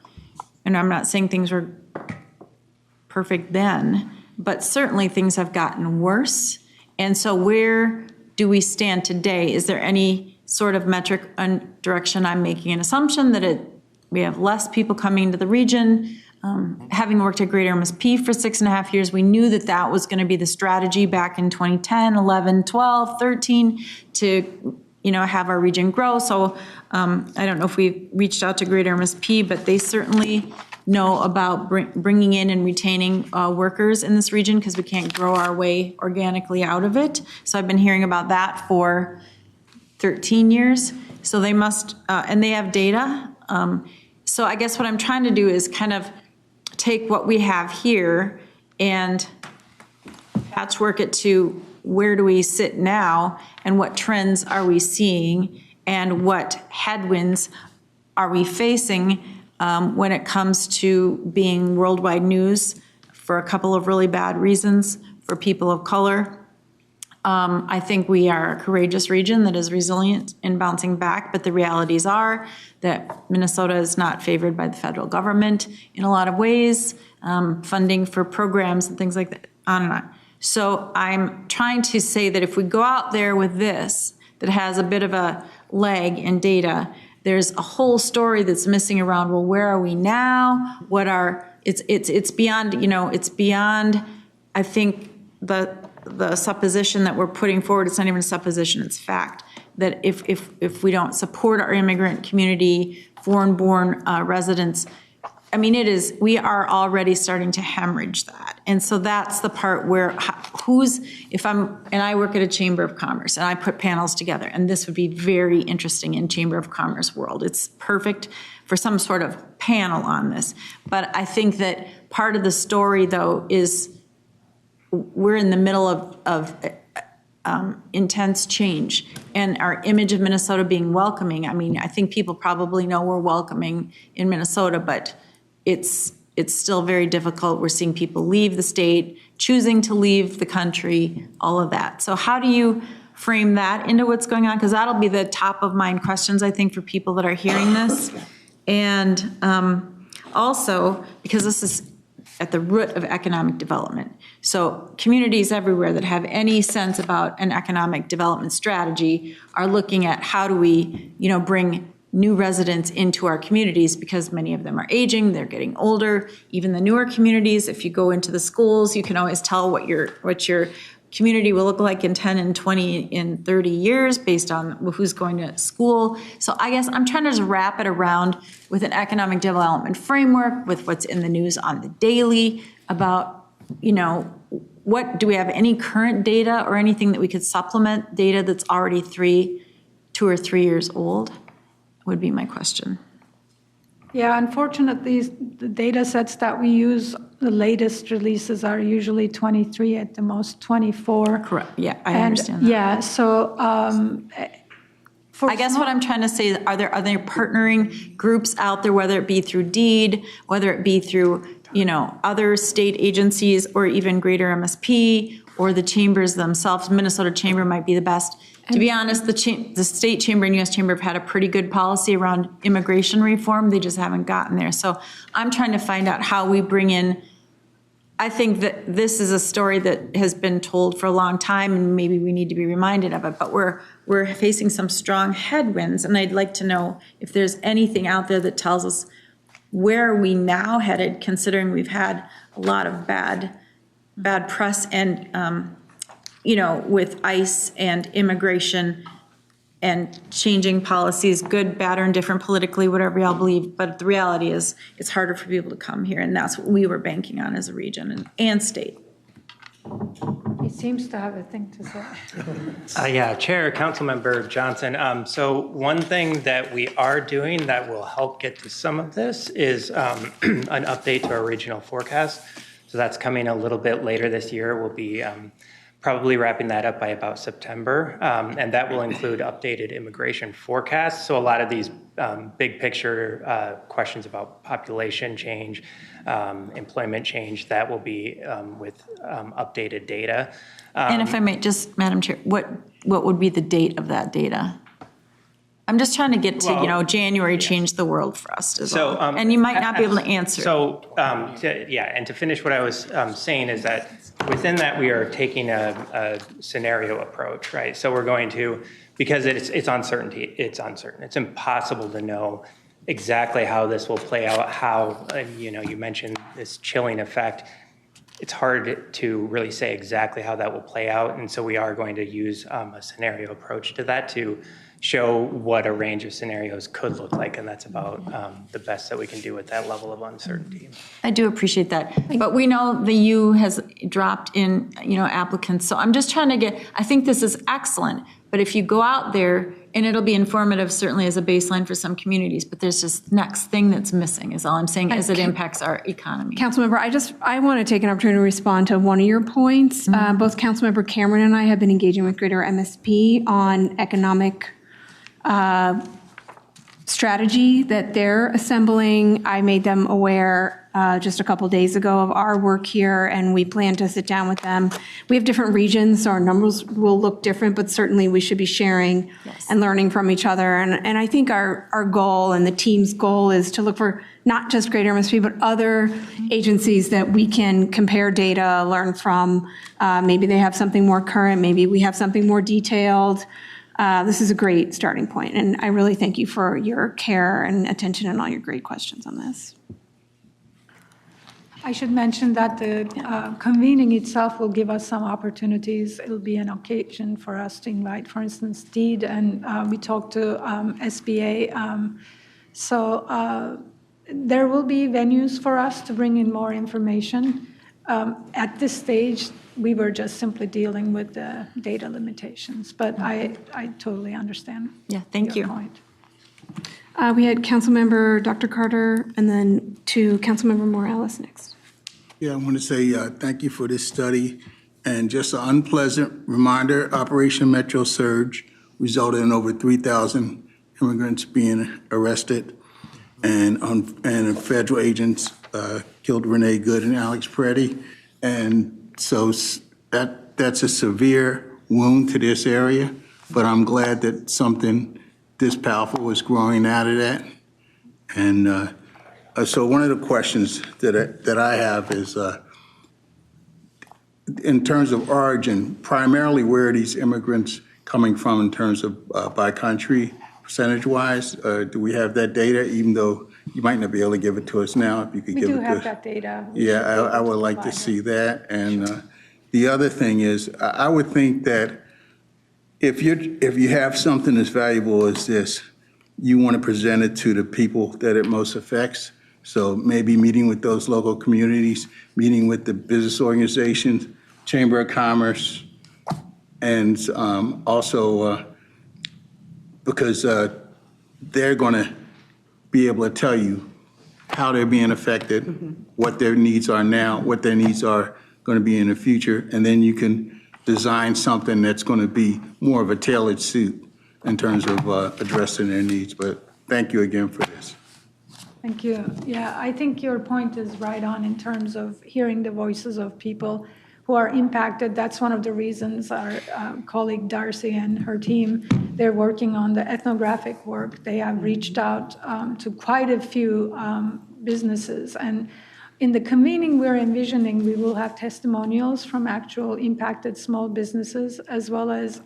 Speaker 4: and I'm not saying things were perfect then, but certainly things have gotten worse. And so where do we stand today? Is there any sort of metric and direction? I'm making an assumption that we have less people coming into the region. Having worked at Greater MSP for 6.5 years, we knew that that was going to be the strategy back in 2010, 11, 12, 13 to have our region grow. So I don't know if we reached out to Greater MSP, but they certainly know about bringing in and retaining workers in this region because we can't grow our way organically out of it. So I've been hearing about that for 13 years. So they must, and they have data. So I guess what I'm trying to do is kind of take what we have here and patchwork it to where do we sit now and what trends are we seeing and what headwinds are we facing when it comes to being worldwide news for a couple of really bad reasons for people of color. I think we are a courageous region that is resilient in bouncing back, but the realities are that Minnesota is not favored by the federal government in a lot of ways, funding for programs and things like that, on and on. So I'm trying to say that if we go out there with this, that has a bit of a leg in data, there's a whole story that's missing around, well, where are we now? What are, it's beyond, it's beyond, I think, the supposition that we're putting forward. It's not even a supposition, it's fact. That if we don't support our immigrant community, foreign-born residents, I mean, we are already starting to hemorrhage that. And so that's the part where and I work at a Chamber of Commerce and I put panels together, and this would be very interesting in Chamber of Commerce world. It's perfect for some sort of panel on this. But I think that part of the story, though, is we're in the middle of intense change, and our image of Minnesota being welcoming. I mean, I think people probably know we're welcoming in Minnesota, but it's still very difficult. We're seeing people leave the state, choosing to leave the country, all of that. So how do you frame that into what's going on? Because that'll be the top of mind questions, I think, for people that are hearing this. And also, because this is at the root of economic development. So communities everywhere that have any sense about an economic development strategy are looking at how do we, bring new residents into our communities, because many of them are aging, they're getting older. Even the newer communities, if you go into the schools, you can always tell what your community will look like in 10 and 20 and 30 years based on who's going to school. So I guess I'm trying to just wrap it around with an economic development framework, with what's in the news on the daily about, what do we have any current data or anything that we could supplement data that's already 2 or 3 years old would be my question.
Speaker 15: Yeah, unfortunately, the data sets that we use, the latest releases are usually 23, at the most 24.
Speaker 4: Correct, yeah, I understand that.
Speaker 15: Yeah, so
Speaker 4: I guess what I'm trying to say is, are there other partnering groups out there, whether it be through DEED, whether it be through, other state agencies, or even Greater MSP, or the chambers themselves? Minnesota Chamber might be the best. To be honest, the state chamber and U.S. Chamber have had a pretty good policy around immigration reform. They just haven't gotten there. So I'm trying to find out how we bring in. I think that this is a story that has been told for a long time, and maybe we need to be reminded of it. But we're facing some strong headwinds, and I'd like to know if there's anything out there that tells us where are we now headed, considering we've had a lot of bad press and. With ICE and immigration and changing policies, good, bad, or indifferent politically, whatever y'all believe. But the reality is it's harder for people to come here, and that's what we were banking on as a region and state.
Speaker 15: He seems to have a thing to say.
Speaker 16: Yeah, Chair, Councilmember Johnson. So one thing that we are doing that will help get to some of this is an update to our regional forecast. So that's coming a little bit later this year. We'll be probably wrapping that up by about September. And that will include updated immigration forecasts. So a lot of these big picture questions about population change, employment change, that will be with updated data.
Speaker 4: And if I may, just, Madam Chair, what would be the date of that data? I'm just trying to get to, January changed the world for us as well. And you might not be able to answer.
Speaker 16: So, and to finish what I was saying is that within that, we are taking a scenario approach, right? So we're going to, because it's uncertainty, it's uncertain. It's impossible to know exactly how this will play out, how, you mentioned this chilling effect. It's hard to really say exactly how that will play out. And so we are going to use a scenario approach to that to show what a range of scenarios could look like. And that's about the best that we can do with that level of uncertainty.
Speaker 4: I do appreciate that. But we know the U has dropped in, applicants. So I'm just trying to I think this is excellent. But if you go out there, and it'll be informative certainly as a baseline for some communities, but there's this next thing that's missing is all I'm saying as it impacts our economy.
Speaker 1: Councilmember, I want to take an opportunity to respond to one of your points. Both Councilmember Cameron and I have been engaging with Greater MSP on economic strategy that they're assembling. I made them aware just a couple days ago of our work here, and we plan to sit down with them. We have different regions, so our numbers will look different, but certainly we should be sharing and learning from each other. And I think our goal and the team's goal is to look for not just Greater MSP, but other agencies that we can compare data, learn from. Maybe they have something more current, maybe we have something more detailed. This is a great starting point, and I really thank you for your care and attention and all your great questions on this.
Speaker 15: I should mention that the convening itself will give us some opportunities. It'll be an occasion for us to invite, for instance, DEED, and we talked to SBA. So there will be venues for us to bring in more information. At this stage, we were just simply dealing with the data limitations, but I totally understand.
Speaker 4: Yeah, thank you.
Speaker 15: Point.
Speaker 1: We had Councilmember Dr. Carter and then to Councilmember Morales next.
Speaker 17: Yeah, I want to say thank you for this study. And just an unpleasant reminder, Operation Metro Surge resulted in over 3,000 immigrants being arrested, and federal agents killed Renee Good and Alex Preddy. And so that's a severe wound to this area, but I'm glad that something this powerful is growing out of that. And so one of the questions that I have is, in terms of origin, primarily where are these immigrants coming from in terms of by country, percentage-wise? Do we have that data, even though you might not be able to give it to us now? If you could give it to us.
Speaker 15: We do have that data.
Speaker 17: Yeah, I would like to see that. And the other thing is, I would think that if you have something as valuable as this, you want to present it to the people that it most affects. So maybe meeting with those local communities, meeting with the business organizations, Chamber of Commerce, and also because they're going to be able to tell you how they're being affected, what their needs are now, what their needs are going to be in the future, and then you can design something that's going to be more of a tailored suit in terms of addressing their needs. But thank you again for this.
Speaker 15: Thank you. Yeah, I think your point is right on in terms of hearing the voices of people who are impacted. That's one of the reasons our colleague Darcy and her team, they're working on the ethnographic work. They have reached out to quite a few businesses. And in the convening we're envisioning, we will have testimonials from actual impacted small businesses, as well as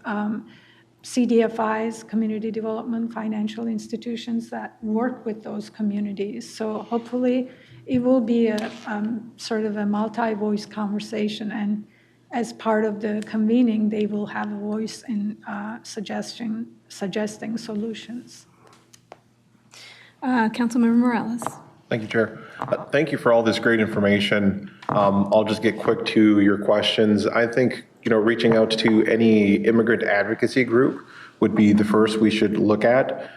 Speaker 15: CDFIs, community development financial institutions that work with those communities. So hopefully it will be a sort of a multi-voice conversation, and as part of the convening, they will have a voice in suggesting solutions.
Speaker 1: Councilmember Morales.
Speaker 18: Thank you, Chair. Thank you for all this great information. I'll just get quick to your questions. I think, reaching out to any immigrant advocacy group would be the first we should look at.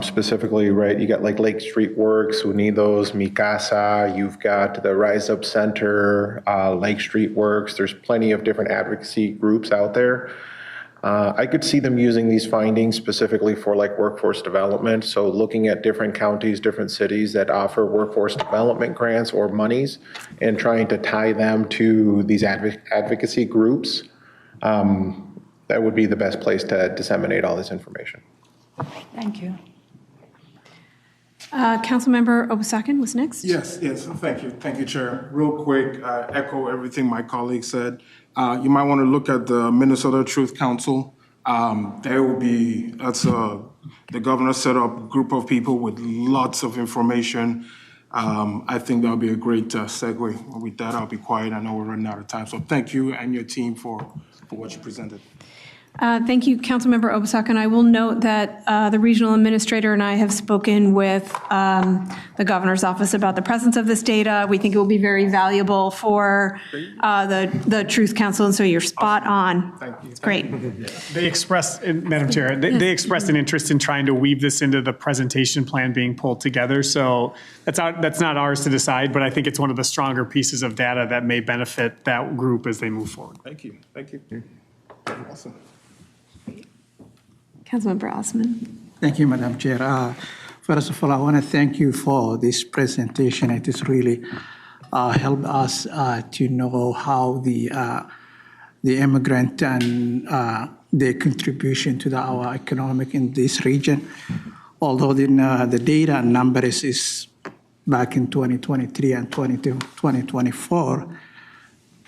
Speaker 18: Specifically, right, you got like Lake Street Works, Unidos, Mi Casa, you've got the Rise Up Center, Lake Street Works. There's plenty of different advocacy groups out there. I could see them using these findings specifically for like workforce development. So looking at different counties, different cities that offer workforce development grants or monies and trying to tie them to these advocacy groups. That would be the best place to disseminate all this information.
Speaker 15: Thank you.
Speaker 1: Councilmember Obasakin was next.
Speaker 19: Yes, thank you. Thank you, Chair. Real quick, echo everything my colleague said. You might want to look at the Minnesota Truth Council. The governor set up a group of people with lots of information. I think that'll be a great segue. With that, I'll be quiet. I know we're running out of time. So thank you and your team for what you presented.
Speaker 1: Thank you, Councilmember Obasakin. I will note that the regional administrator and I have spoken with the governor's office about the presence of this data. We think it will be very valuable for the Truth Council, and so you're spot on. Thank you. It's great.
Speaker 20: They expressed, Madam Chair, they expressed an interest in trying to weave this into the presentation plan being pulled together. So that's not ours to decide, but I think it's one of the stronger pieces of data that may benefit that group as they move forward.
Speaker 19: Thank you. Awesome.
Speaker 1: Councilmember Osman.
Speaker 21: Thank you, Madam Chair. First of all, I want to thank you for this presentation. It has really helped us to know how the immigrant and their contribution to our economic in this region. Although the data and numbers is back in 2023 and 2024,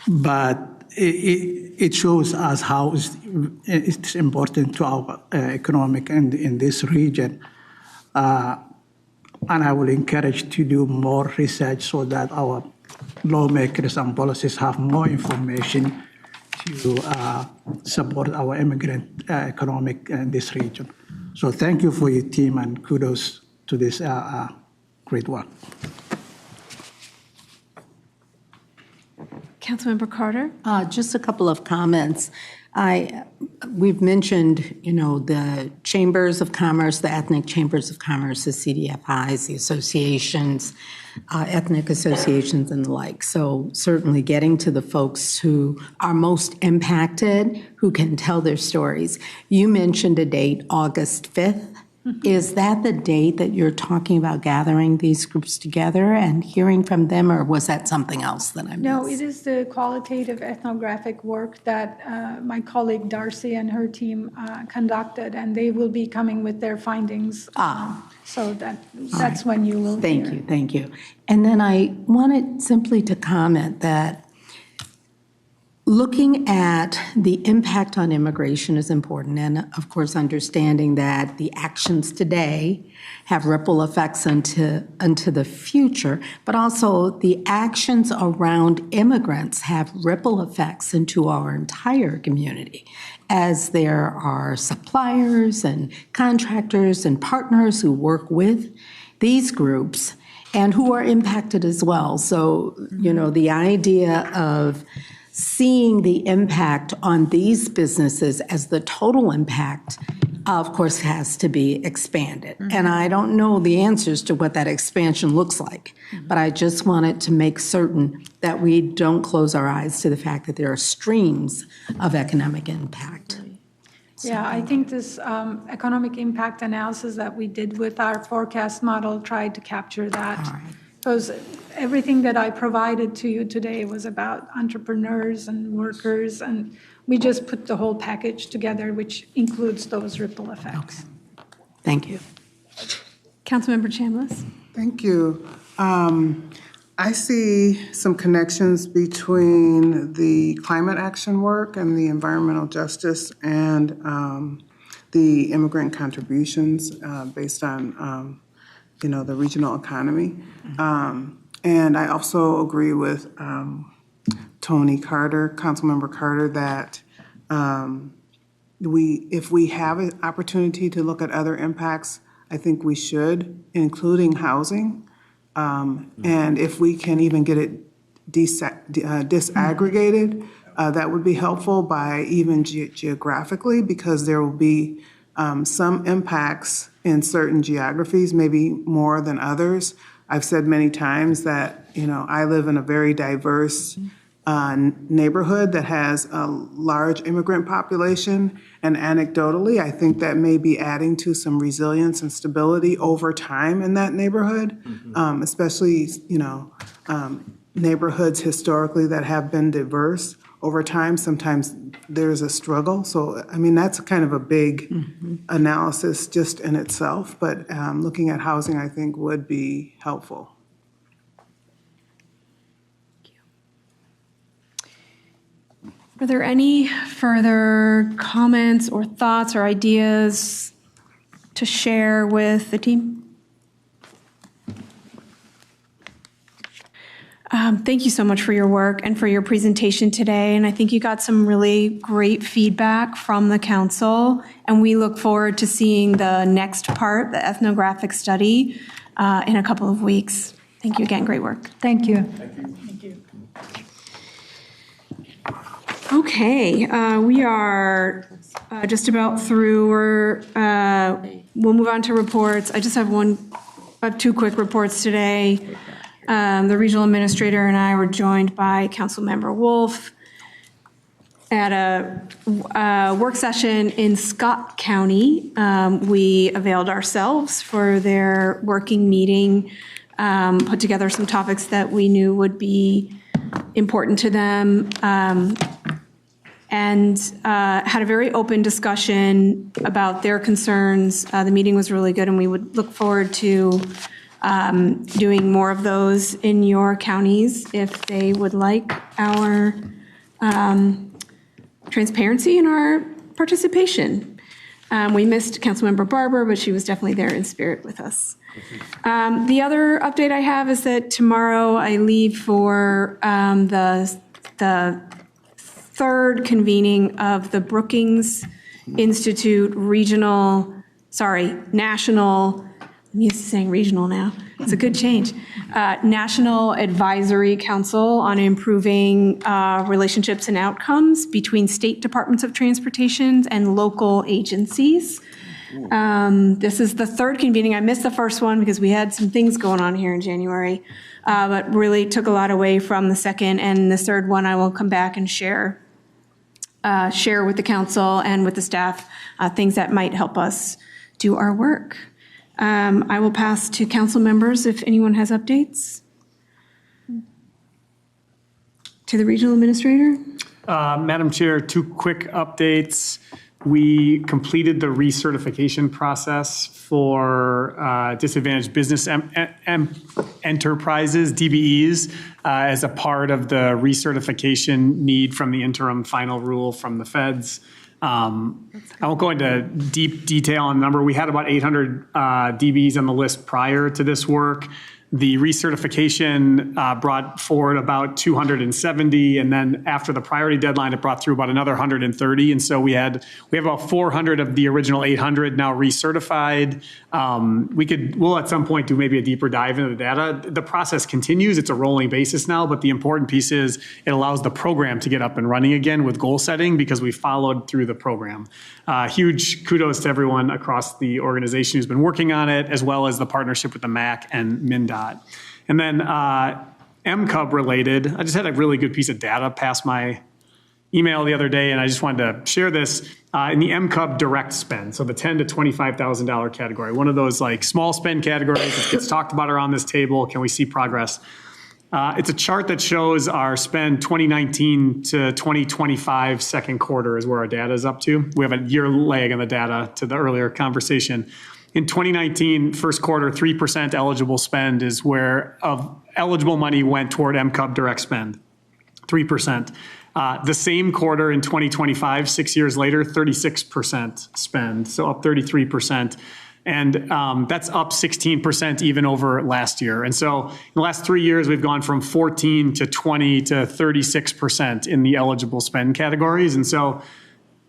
Speaker 21: but it shows us how it's important to our economic and in this region. And I will encourage to do more research so that our lawmakers and policies have more information to support our immigrant economic in this region. So thank you for your team and kudos to this great work.
Speaker 1: Councilmember Carter.
Speaker 13: Just a couple of comments. We've mentioned, the chambers of commerce, the ethnic chambers of commerce, the CDFIs, the associations, ethnic associations and the like. So certainly getting to the folks who are most impacted, who can tell their stories. You mentioned a date, August 5th. Is that the date that you're talking about gathering these groups together and hearing from them, or was that something else that I missed?
Speaker 15: No, it is the qualitative ethnographic work that my colleague Darcy and her team conducted, and they will be coming with their findings. So that's when you will hear.
Speaker 13: Thank you. And then I wanted simply to comment that looking at the impact on immigration is important, and of course understanding that the actions today have ripple effects into the future, but also the actions around immigrants have ripple effects into our entire community, as there are suppliers and contractors and partners who work with these groups and who are impacted as well. So, the idea of seeing the impact on these businesses as the total impact, of course, has to be expanded. And I don't know the answers to what that expansion looks like, but I just wanted to make certain that we don't close our eyes to the fact that there are streams of economic impact.
Speaker 15: Yeah, I think this economic impact analysis that we did with our forecast model tried to capture that. Because everything that I provided to you today was about entrepreneurs and workers, and we just put the whole package together, which includes those ripple effects.
Speaker 13: Okay. Thank you.
Speaker 1: Councilmember Chambliss.
Speaker 3: Thank you. I see some connections between the climate action work and the environmental justice and the immigrant contributions based on the regional economy. And I also agree with Tony Carter, Councilmember Carter, that if we have an opportunity to look at other impacts, I think we should, including housing. And if we can even get it disaggregated, that would be helpful by even geographically, because there will be some impacts in certain geographies, maybe more than others. I've said many times that, I live in a very diverse neighborhood that has a large immigrant population, and anecdotally, I think that may be adding to some resilience and stability over time in that neighborhood, especially, neighborhoods historically that have been diverse. Over time, sometimes there's a struggle. So, that's kind of a big analysis just in itself, but looking at housing, I think, would be helpful.
Speaker 1: Are there any further comments or thoughts or ideas to share with the team? Thank you so much for your work and for your presentation today. And I think you got some really great feedback from the council. And we look forward to seeing the next part, the ethnographic study, in a couple of weeks. Thank you again. Great work.
Speaker 6: Thank you.
Speaker 1: Thank you. Okay, we are just about through. We'll move on to reports. I just have two quick reports today. The regional administrator and I were joined by Councilmember Wolf at a work session in Scott County. We availed ourselves for their working meeting, put together some topics that we knew would be important to them, and had a very open discussion about their concerns. The meeting was really good, and we would look forward to doing more of those in your counties if they would like our transparency and our participation. We missed Councilmember Barber, but she was definitely there in spirit with us. The other update I have is that tomorrow I leave for the third convening of the Brookings Institute National, I'm used to saying regional now. It's a good change. National Advisory Council on improving relationships and outcomes between state departments of transportation and local agencies. This is the third convening. I missed the first one because we had some things going on here in January, but really took a lot away from the second. And the third one, I will come back and share with the council and with the staff things that might help us do our work. I will pass to council members if anyone has updates. To the regional administrator.
Speaker 20: Madam Chair, two quick updates. We completed the recertification process for disadvantaged business enterprises, DBEs, as a part of the recertification need from the interim final rule from the feds. I won't go into deep detail on the number. We had about 800 DBs on the list prior to this work. The recertification brought forward about 270, and then after the priority deadline, it brought through about another 130. And so we have about 400 of the original 800 now recertified. We'll at some point do maybe a deeper dive into the data. The process continues. It's a rolling basis now, but the important piece is it allows the program to get up and running again with goal setting because we followed through the program. Huge kudos to everyone across the organization who's been working on it, as well as the partnership with the MAC and MnDOT. And then MCUB related, I just had a really good piece of data pass my email the other day, and I just wanted to share this in the MCUB direct spend, so the $10,000 to $25,000 category, one of those like small spend categories that gets talked about around this table. Can we see progress? It's a chart that shows our spend 2019 to 2025 second quarter is where our data is up to. We have a year lag on the data to the earlier conversation. In 2019, first quarter, 3% eligible spend is where eligible money went toward MCUB direct spend, 3%. The same quarter in 2025, 6 years later, 36% spend, so up 33%. And that's up 16% even over last year. And so in the last 3 years, we've gone from 14 to 20 to 36% in the eligible spend categories. And so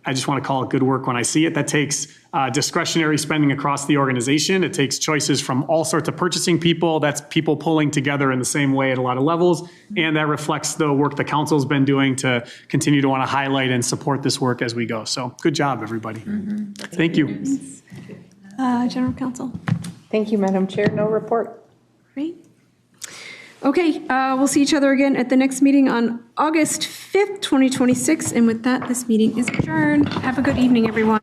Speaker 20: I just want to call it good work when I see it. That takes discretionary spending across the organization. It takes choices from all sorts of purchasing people. That's people pulling together in the same way at a lot of levels. And that reflects the work the council's been doing to continue to want to highlight and support this work as we go. So good job, everybody. Thank you.
Speaker 1: General Counsel.
Speaker 6: Thank you, Madam Chair. No report.
Speaker 1: Great. Okay, we'll see each other again at the next meeting on August 5th, 2026. And with that, this meeting is adjourned. Have a good evening, everyone.